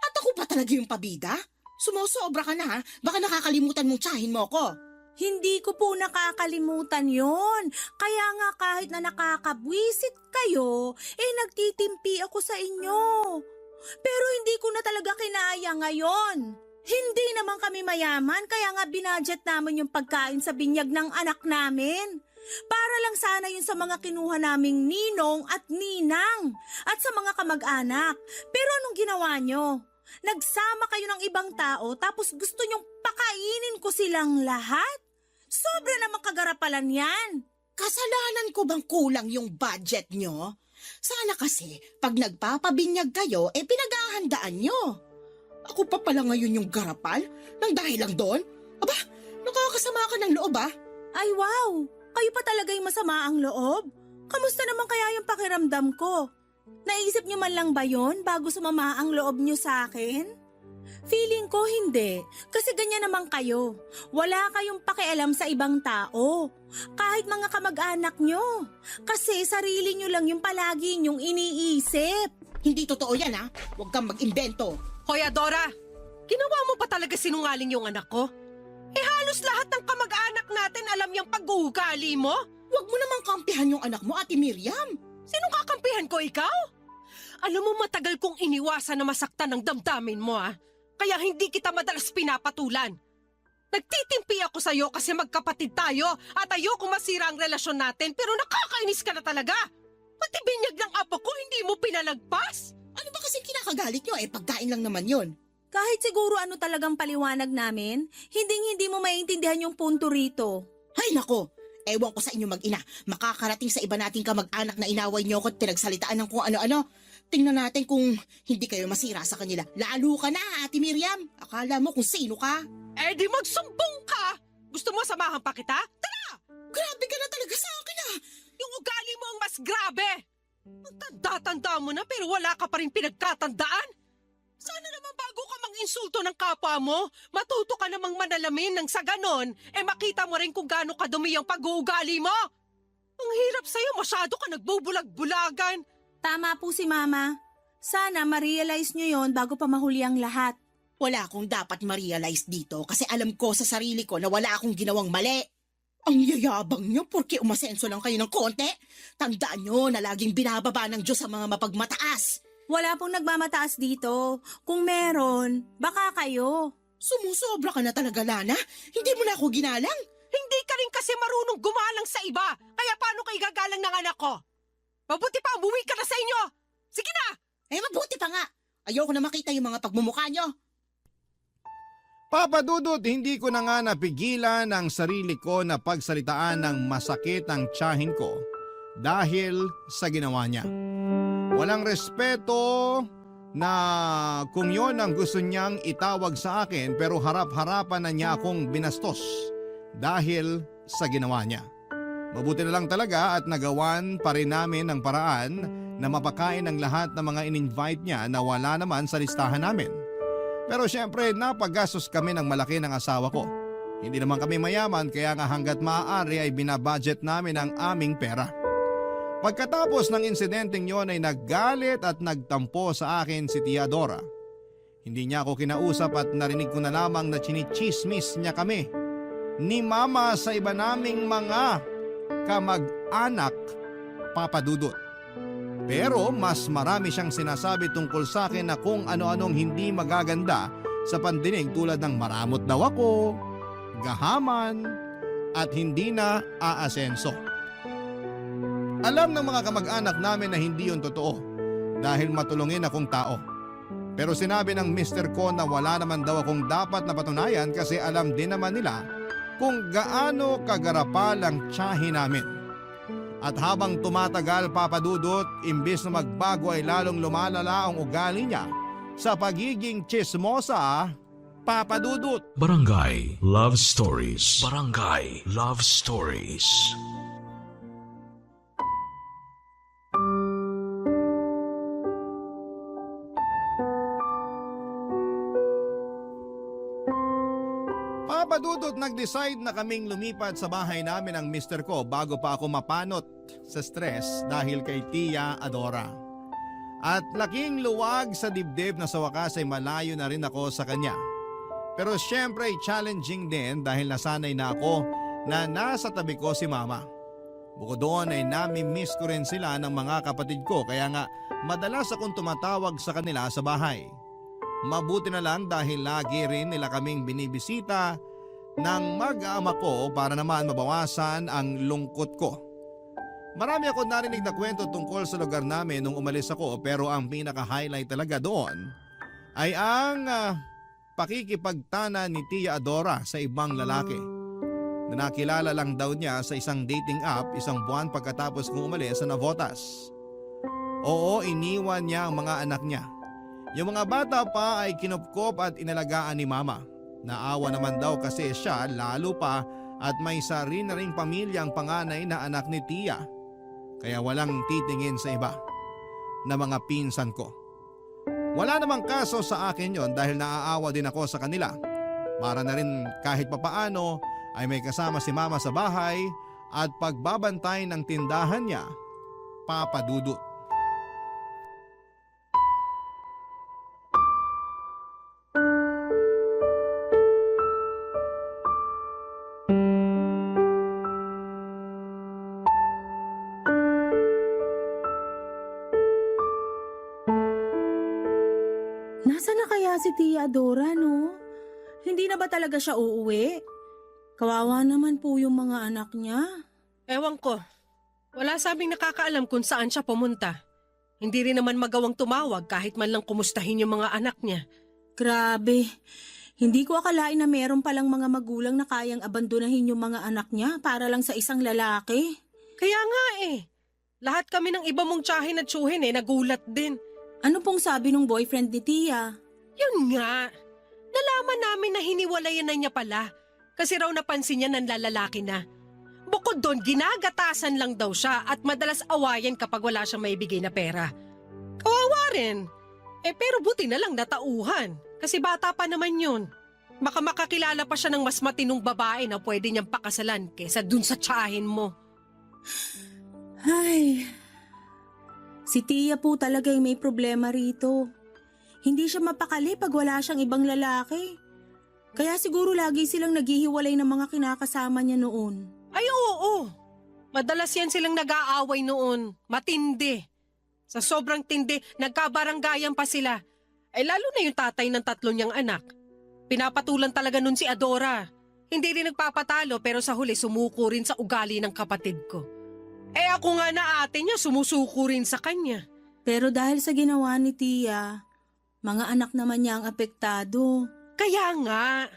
At ako pa talaga yung pabida? Sumusobra ka na ha? Baka nakakalimutan mong tsahin mo ko. Hindi ko po nakakalimutan yon. Kaya nga kahit na nakakabwisit kayo, nagtitimpi ako sa inyo. Pero hindi ko na talaga kinaya ngayon. Hindi naman kami mayaman kaya nga binadget namin yung pagkain sa binyag ng anak namin. Para lang sana yun sa mga kinuha naming ninong at ninang at sa mga kamag-anak. Pero anong ginawa nyo? Nagsama kayo ng ibang tao tapos gusto nyong pakainin ko silang lahat? Sobra namang kagarapalan yan. Kasalanan ko bang kulang yung budget nyo? Sana kasi pag nagpapabinyag kayo, pinaghahandaan nyo. Ako pa pala ngayon yung garapal? Nang dahil lang doon? Aba, nakakasama ka ng loob ah. Ay wow, kayo pa talaga yung masama ang loob? Kamusta naman kaya yung pakiramdam ko? Naisip niyo man lang ba yon bago sumama ang loob niyo sa akin? Feeling ko hindi, kasi ganyan naman kayo. Wala kayong pakialam sa ibang tao, kahit mga kamag-anak nyo. Kasi sarili nyo lang yung palagi nyong iniisip. Hindi totoo yan ha. Huwag kang mag-imbento. Hoy Adora, ginawa mo pa talaga sinungaling yung anak ko? Halos lahat ng kamag-anak natin alam yung pag-uugali mo. Huwag mo namang kampihan yung anak mo, Ate Miriam. Sinong kakampihan ko, ikaw? Alam mo matagal kong iniwasan na masaktan ng damdamin mo ah. Kaya hindi kita madalas pinapatulan. Nagtitimpi ako sa'yo kasi magkapatid tayo at ayoko masira ang relasyon natin pero nakakainis ka na talaga. Pati binyag ng apo ko hindi mo pinalagpas. Ano ba kasing kinakagalit nyo? Pagkain lang naman yun. Kahit siguro ano talagang paliwanag namin, hindi mo maintindihan yung punto rito. Hay nako, ewan ko sa inyo mag-ina. Makakarating sa iba nating kamag-anak na inaway nyo ko at pinagsalitaan ng kung ano-ano. Tingnan natin kung hindi kayo masira sa kanila. Lalo ka na, Ate Miriam. Akala mo kung sino ka. Di magsumbong ka! Gusto mo samahan pa kita? Tara! Grabe ka na talaga sa akin ah. Yung ugali mo ang mas grabe! Ang tanda-tanda mo na pero wala ka pa rin pinagkatandaan. Sana naman bago ka mang-insulto ng kapwa mo, matuto ka namang manalamin nang sa ganon, makita mo rin kung gaano kadumi ang pag-uugali mo. Ang hirap sa'yo, masyado ka nagbubulag-bulagan. Tama po si Mama. Sana ma-realize nyo yon bago pa mahuli ang lahat. Wala akong dapat ma-realize dito kasi alam ko sa sarili ko na wala akong ginawang mali. Ang yayabang nyo porque umasenso lang kayo ng konti. Tandaan nyo na laging binababa ng Diyos sa mga mapagmataas. Wala pong nagmamataas dito. Kung meron, baka kayo. Sumusobra ka na talaga, Lana. Hindi mo na ako ginalang. Hindi ka rin kasi marunong gumalang sa iba. Kaya paano ka igagalang ng anak ko? Mabuti pa, umuwi ka na sa inyo! Sige na! Mabuti pa nga. Ayoko na makita yung mga pagmumukha nyo. Papa Dudut, hindi ko na nga napigilan ang sarili ko na pagsalitaan ng masakit ang tiyahin ko dahil sa ginawa niya. Walang respeto na kung yon ang gusto niyang itawag sa akin, pero harap-harapan na niya akong binastos dahil sa ginawa niya. Mabuti na lang talaga at nagawan pa rin namin ang paraan na mapakain ang lahat ng mga in-invite niya na wala naman sa listahan namin. Pero syempre napagastos kami ng malaki ng asawa ko. Hindi naman kami mayaman kaya nga hanggat maaari ay binabudget namin ang aming pera. Pagkatapos ng insidenteng yon ay naggalit at nagtampo sa akin si Tia Dora. Hindi niya ako kinausap at narinig ko na lamang na chinichismis niya kami ni Mama sa iba naming mga kamag-anak, Papa Dudut. Pero mas marami siyang sinasabi tungkol sa akin na kung ano-anong hindi magaganda sa pandinig tulad ng maramot daw ako, gahaman, at hindi na aasenso. Alam ng mga kamag-anak namin na hindi yun totoo dahil matulungin akong tao. Pero sinabi ng mister ko na wala naman daw akong dapat na patunayan kasi alam din naman nila kung gaano kagarapal ang tiyahin namin. At habang tumatagal, Papa Dudut, imbis na magbago ay lalong lumalala ang ugali niya sa pagiging tsismosa, Papa Dudut. Barangay Love Stories. Barangay Love Stories. Papa Dudut, nag-decide na kaming lumipat sa bahay namin ang mister ko bago pa ako mapanot sa stress dahil kay Tia Adora. At laking luwag sa dibdib na sa wakas ay malayo na rin ako sa kanya. Pero syempre challenging din dahil nasanay na ako na nasa tabi ko si Mama. Bukod doon ay nami-miss ko rin sila ng mga kapatid ko kaya nga madalas akong tumatawag sa kanila sa bahay. Mabuti na lang dahil lagi rin nila kaming binibisita ng mag-aama ko para naman mabawasan ang lungkot ko. Marami ako narinig na kwento tungkol sa lugar namin nung umalis ako pero ang pinaka-highlight talaga doon ay ang pakikipagtana ni Tia Adora sa ibang lalaki. Na nakilala lang daw niya sa isang dating app isang buwan pagkatapos kong umalis sa Navotas. Oo, iniwan niya ang mga anak niya. Yung mga bata pa ay kinupkop at inalagaan ni Mama. Naawa naman daw kasi siya lalo pa at may sarili na ring pamilya ang panganay na anak ni Tia. Kaya walang titingin sa iba na mga pinsan ko. Wala namang kaso sa akin yon dahil naaawa din ako sa kanila. Para na rin kahit papaano ay may kasama si Mama sa bahay at pagbabantay ng tindahan niya, Papa Dudut. Nasaan na kaya si Tia Adora, no? Hindi na ba talaga siya uuwi? Kawawa naman po yung mga anak niya. Ewan ko. Wala sabing nakakaalam kung saan siya pumunta. Hindi rin naman magawang tumawag kahit man lang kumustahin yung mga anak niya. Grabe. Hindi ko akalain na meron palang mga magulang na kayang abandonahin yung mga anak niya para lang sa isang lalaki. Kaya nga eh. Lahat kami ng iba mong tiyahin at tsuhin nagulat din. Ano pong sabi ng boyfriend ni Tia? Yun nga. Nalaman namin na hiniwalayan na niya pala. Kasi raw napansin niya nanlalalaki na. Bukod doon, ginagatasan lang daw siya at madalas awayan kapag wala siyang maibigay na pera. Kawawa rin. Pero buti na lang natauhan. Kasi bata pa naman yun. Baka makakilala pa siya ng mas matinong babae na pwede niyang pakasalan kesa dun sa tiyahin mo. Ay, si Tia po talaga yung may problema rito. Hindi siya mapakali pag wala siyang ibang lalaki. Kaya siguro lagi silang naghihiwalay ng mga kinakasama niya noon. Ay oo. Madalas yan silang nag-aaway noon. Matindi. Sa sobrang tindi, nagkabaranggayan pa sila. Lalo na yung tatay ng 3 niyang anak. Pinapatulan talaga nun si Adora. Hindi rin nagpapatalo pero sa huli sumuko rin sa ugali ng kapatid ko. Ako nga na ate niya sumusuko rin sa kanya. Pero dahil sa ginawa ni Tia, mga anak naman niya ang apektado. Kaya nga,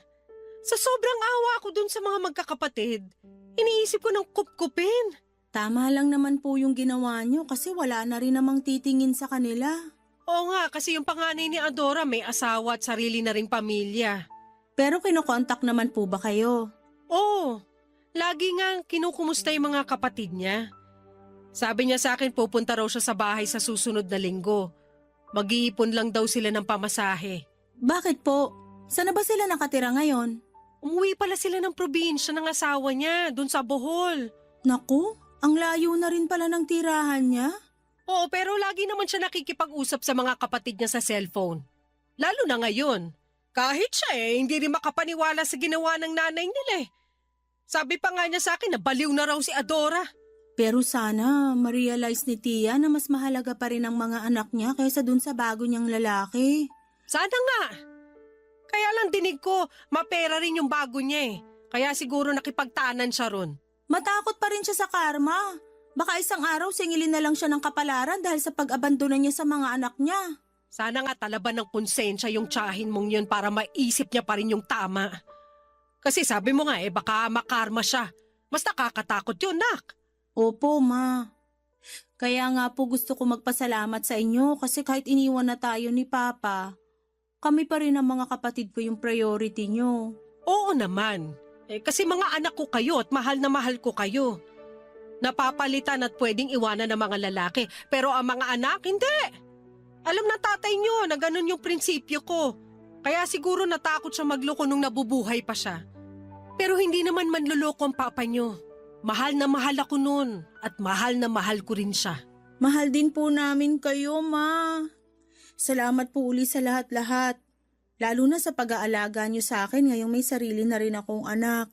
sa sobrang awa ko dun sa mga magkakapatid, iniisip ko ng kupkupin. Tama lang naman po yung ginawa nyo kasi wala na rin namang titingin sa kanila. Oo nga, kasi yung panganay ni Adora may asawa at sarili na ring pamilya. Pero kinokontak naman po ba kayo? Oo, lagi nga kinukumusta yung mga kapatid niya. Sabi niya sa akin pupunta raw siya sa bahay sa susunod na linggo. Mag-iipon lang daw sila ng pamasahe. Bakit po? Saan na ba sila nakatira ngayon? Umuwi pala sila ng probinsya ng asawa niya, dun sa Bohol. Naku, ang layo na rin pala ng tirahan niya. Oo, pero lagi naman siya nakikipag-usap sa mga kapatid niya sa cellphone. Lalo na ngayon. Kahit siya hindi rin makapaniwala sa ginawa ng nanay nila eh. Sabi pa nga niya sa akin na baliw na raw si Adora. Pero sana ma-realize ni Tia na mas mahalaga pa rin ang mga anak niya kaysa dun sa bago niyang lalaki. Sana nga. Kaya lang dinig ko, mapera rin yung bago niya eh. Kaya siguro nakipagtanan siya ron. Matakot pa rin siya sa karma. Baka isang araw singilin na lang siya ng kapalaran dahil sa pag-abandona niya sa mga anak niya. Sana nga talaban ng konsensya yung tsahin mong yun para maisip niya pa rin yung tama. Kasi sabi mo nga baka makarma siya. Mas nakakatakot yun, nak. Opo, ma. Kaya nga po gusto ko magpasalamat sa inyo kasi kahit iniwan na tayo ni Papa, kami pa rin ang mga kapatid ko yung priority nyo. Oo naman. Kasi mga anak ko kayo at mahal na mahal ko kayo. Napapalitan at pwedeng iwanan ng mga lalaki. Pero ang mga anak, hindi. Alam na tatay niyo na ganun yung prinsipyo ko. Kaya siguro natakot siya magloko nung nabubuhay pa siya. Pero hindi naman manloloko ang papa niyo. Mahal na mahal ako nun at mahal na mahal ko rin siya. Mahal din po namin kayo, ma. Salamat po uli sa lahat-lahat. Lalo na sa pag-aalaga niyo sa akin ngayong may sarili na rin akong anak.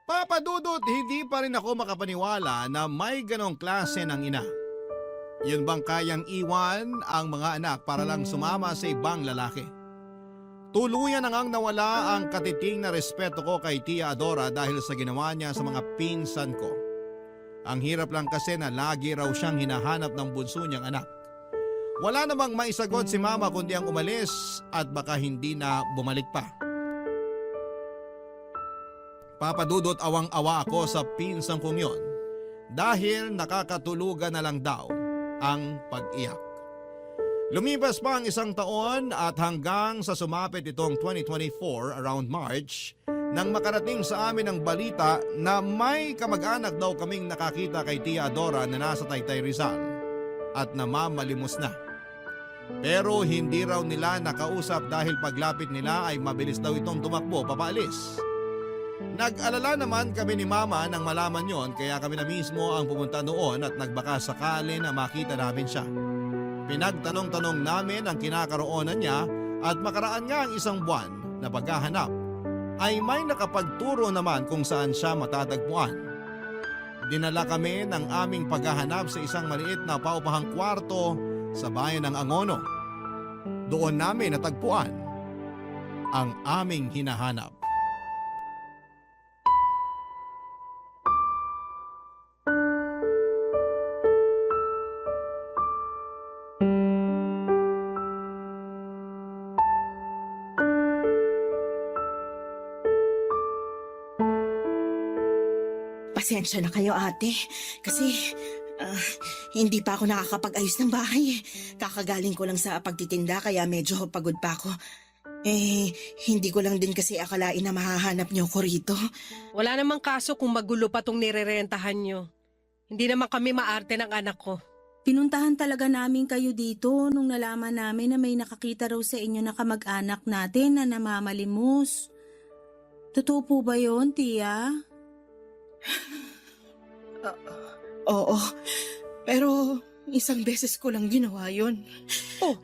Papa Dudut, hindi pa rin ako makapaniwala na may ganong klase ng ina. Yun bang kayang iwan ang mga anak para lang sumama sa ibang lalaki? Tuluyan na ngang nawala ang katiting na respeto ko kay Tia Adora dahil sa ginawa niya sa mga pinsan ko. Ang hirap lang kasi na lagi raw siyang hinahanap ng bunso niyang anak. Wala namang maisagot si mama kundi ang umalis at baka hindi na bumalik pa. Papadudot awang-awa ako sa pinsang kong yon dahil nakakatulugan na lang daw ang pag-iyak. Lumipas pa ang isang taon at hanggang sa sumapit itong 2024 around March nang makarating sa amin ang balita na may kamag-anak daw kaming nakakita kay Tia Adora na nasa Taytay Rizal at namamalimos na. Pero hindi raw nila nakausap dahil paglapit nila ay mabilis daw itong tumakbo papaalis. Nag-alala naman kami ni Mama nang malaman yon kaya kami na mismo ang pumunta noon at nagbaka sakali na makita namin siya. Pinagtanong-tanong namin ang kinakaroonan niya at makaraan nga ang isang buwan na paghahanap ay may nakapagturo naman kung saan siya matatagpuan. Dinala kami ng aming paghahanap sa isang maliit na paupahang kwarto sa bayan ng Angono. Doon namin natagpuan ang aming hinahanap. Pasensya na kayo, ate. Kasi hindi pa ako nakakapag-ayos ng bahay. Kakagaling ko lang sa pagtitinda kaya medyo pagod pa ako. Hindi ko lang din kasi akalain na mahahanap niyo ko rito. Wala namang kaso kung magulo pa tong nirerentahan niyo. Hindi naman kami maarte ng anak ko. Pinuntahan talaga namin kayo dito nung nalaman namin na may nakakita raw sa inyo na kamag-anak natin na namamalimos. Totoo po ba yun, Tia? Oo, pero isang beses ko lang ginawa yun. Oh,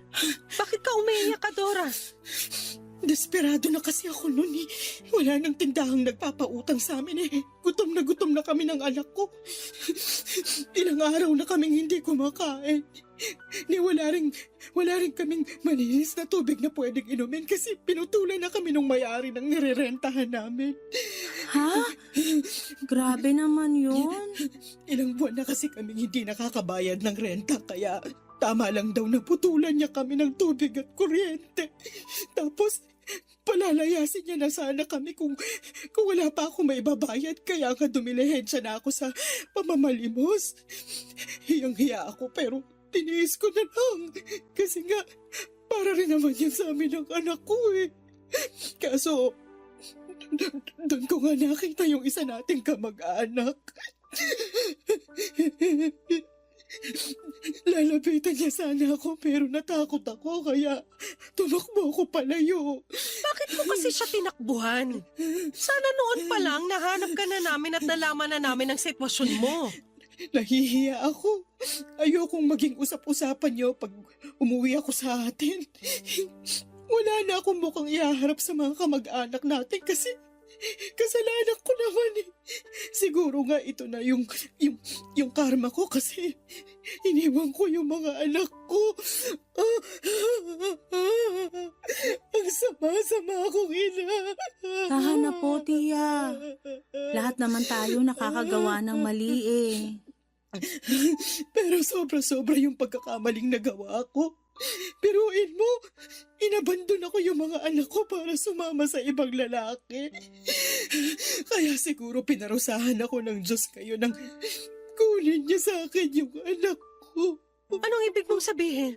bakit ka umiiyak, Adora? Desperado na kasi ako noon eh. Wala nang tindahang nagpapautang sa amin eh. Gutom na kami ng anak ko. Ilang araw na kaming hindi kumakain. Wala rin kaming malinis na tubig na pwedeng inumin kasi pinutulan na kami nung may-ari ng nirerentahan namin. Ha? Grabe naman yun. Ilang buwan na kasi kaming hindi nakakabayad ng renta kaya Tama lang daw na putulan niya kami ng tubig at kuryente. Tapos, palalayasin niya na sana kami kung wala pa ako maibabayad. Kaya nga dumilihensya na ako sa pamamalimos. Hiyang-hiya ako pero tiniis ko na lang. Kasi nga, para rin naman yan sa amin ng anak ko eh. Kaso, doon ko nga nakita yung isa nating kamag-anak. Lalapitan niya sana ako pero natakot ako kaya tumakbo ako palayo. Bakit mo kasi siya tinakbuhan? Sana noon pa lang nahanap ka na namin at nalaman na namin ang sitwasyon mo. Nahihiya ako. Ayokong maging usap-usapan niyo pag umuwi ako sa atin. Wala na akong mukhang ihaharap sa mga kamag-anak natin kasi kasalanan ko naman eh. Siguro nga ito na yung karma ko kasi iniwan ko yung mga anak ko. Ang sama-sama akong ina. Tahan na po, Tia. Lahat naman tayo nakakagawa ng mali eh. Pero sobra-sobra yung pagkakamaling nagawa ko. Piruin mo, inabandon ako yung mga anak ko para sumama sa ibang lalaki. Kaya siguro pinarusahan ako ng Diyos kayo nang kunin niya sa akin yung anak ko. Anong ibig mong sabihin?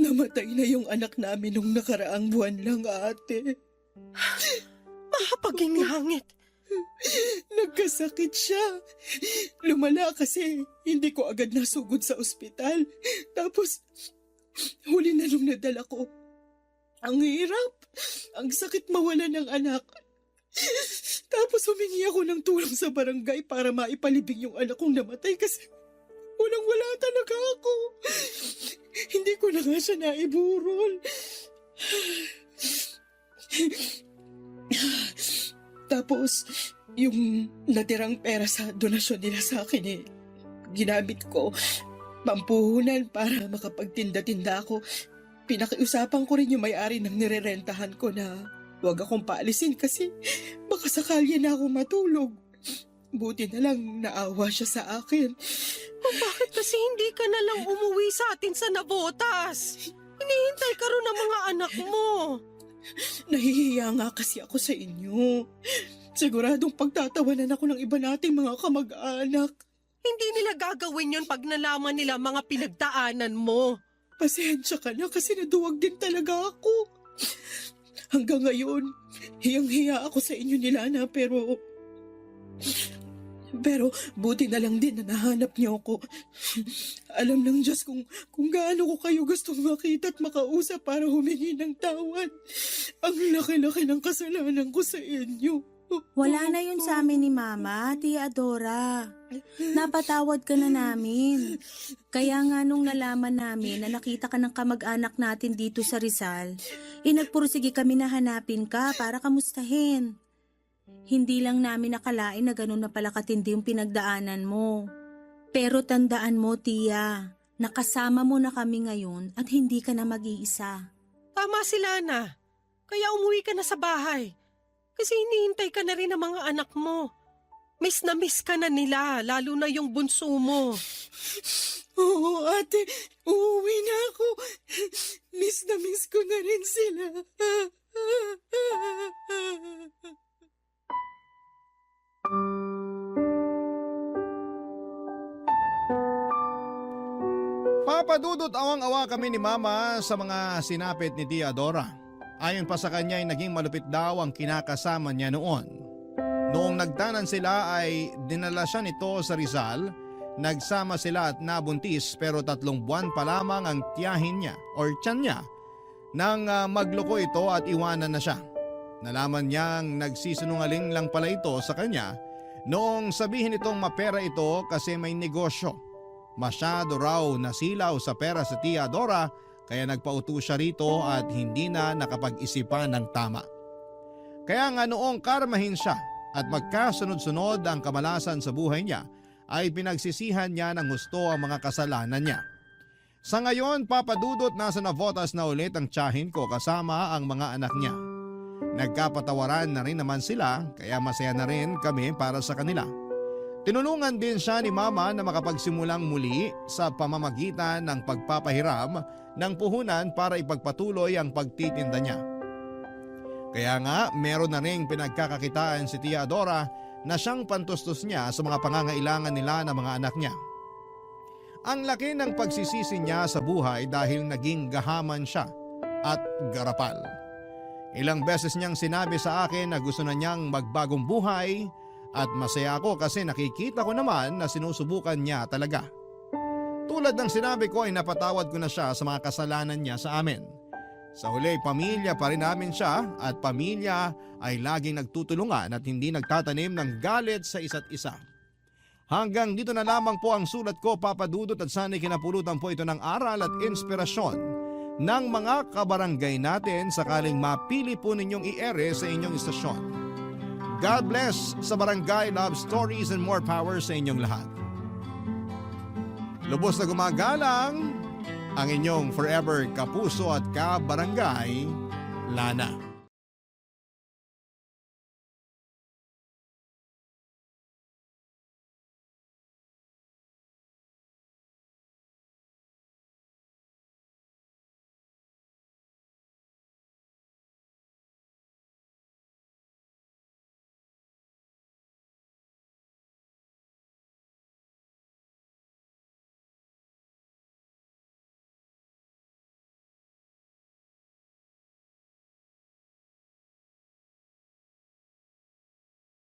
Namatay na yung anak namin nung nakaraang buwan lang, ate. Mahapaginghangit. Nagkasakit siya. Lumala kasi hindi ko agad nasugod sa ospital. Tapos, huli na nung nadala ko. Ang hirap. Ang sakit mawala ng anak. Tapos humingi ako ng tulong sa barangay para maipalibing yung anak kong namatay kasi walang-wala talaga ako. Hindi ko na nga siya naiburol. Tapos, yung natirang pera sa donasyon nila sa akin ginamit ko pampuhunan para makapagtinda-tinda ako. Pinakiusapan ko rin yung may-ari ng nirerentahan ko na huwag akong paalisin kasi baka sakali na ako matulog. Buti na lang naawa siya sa akin. Bakit kasi hindi ka na lang umuwi sa atin sa Navotas? Hinihintay ka rin ng mga anak mo. Nahihiya nga kasi ako sa inyo. Siguradong pagtatawanan ako ng iba nating mga kamag-anak. Hindi nila gagawin yon pag nalaman nila mga pinagdaanan mo. Pasensya ka na kasi naduwag din talaga ako. Hanggang ngayon, hiyang-hiya ako sa inyo ni Lana pero buti na lang din na nahanap niyo ako. Alam ng Diyos kung gaano ko kayo gustong makita at makausap para humingi ng tawad. Ang laki-laki ng kasalanan ko sa inyo. Wala na yun sa amin ni Mama, Tia Adora. Napatawad ka na namin. Kaya nga nung nalaman namin na nakita ka ng kamag-anak natin dito sa Rizal, nagpursige kami na hanapin ka para kamustahin. Hindi lang namin nakalain na ganun na pala katindi yung pinagdaanan mo. Pero tandaan mo, Tia, nakasama mo na kami ngayon at hindi ka na mag-iisa. Tama si Lana. Kaya umuwi ka na sa bahay. Kasi hinihintay ka na rin ng mga anak mo. Miss na miss ka na nila, lalo na yung bunso mo. Oo, ate. Uuwi na ako. Miss na miss ko na rin sila. Papadudot awang-awa kami ni Mama sa mga sinapit ni Tia Dora. Ayon pa sa kanya ay naging malupit daw ang kinakasama niya noon. Noong nagtanan sila ay dinala siya nito sa Rizal, nagsama sila at nabuntis pero 3 buwan pa lamang ang tiyahin niya or tiyan niya nang magloko ito at iwanan na siya. Nalaman niyang nagsisinungaling lang pala ito sa kanya noong sabihin itong mapera ito kasi may negosyo. Masyado raw nasilaw sa pera sa Tia Dora kaya nagpauto siya rito at hindi na nakapag-isipan ng tama. Kaya nga noong karmahin siya at magkasunod-sunod ang kamalasan sa buhay niya ay pinagsisihan niya ng husto ang mga kasalanan niya. Sa ngayon, papadudot nasa Navotas na ulit ang tiyahin ko kasama ang mga anak niya. Nagkapatawaran na rin naman sila kaya masaya na rin kami para sa kanila. Tinulungan din siya ni Mama na makapagsimulang muli sa pamamagitan ng pagpapahiram ng puhunan para ipagpatuloy ang pagtitinda niya. Kaya nga meron na ring pinagkakakitaan si Tia Adora na siyang pantustos niya sa mga pangangailangan nila ng mga anak niya. Ang laki ng pagsisisi niya sa buhay dahil naging gahaman siya at garapal. Ilang beses niyang sinabi sa akin na gusto na niyang magbagong buhay at masaya ako kasi nakikita ko naman na sinusubukan niya talaga. Tulad ng sinabi ko ay napatawad ko na siya sa mga kasalanan niya sa amin. Sa huli, pamilya pa rin namin siya at pamilya ay laging nagtutulungan at hindi nagtatanim ng galit sa isa't isa. Hanggang dito na lamang po ang sulat ko, Papa Dudut, at sana'y kinapulutan po ito ng aral at inspirasyon ng mga kabarangay natin sakaling mapili po ninyong i-ere sa inyong istasyon. God bless sa Barangay Love Stories and more power sa inyong lahat. Lubos na gumagalang ang inyong forever kapuso at kabarangay, Lana.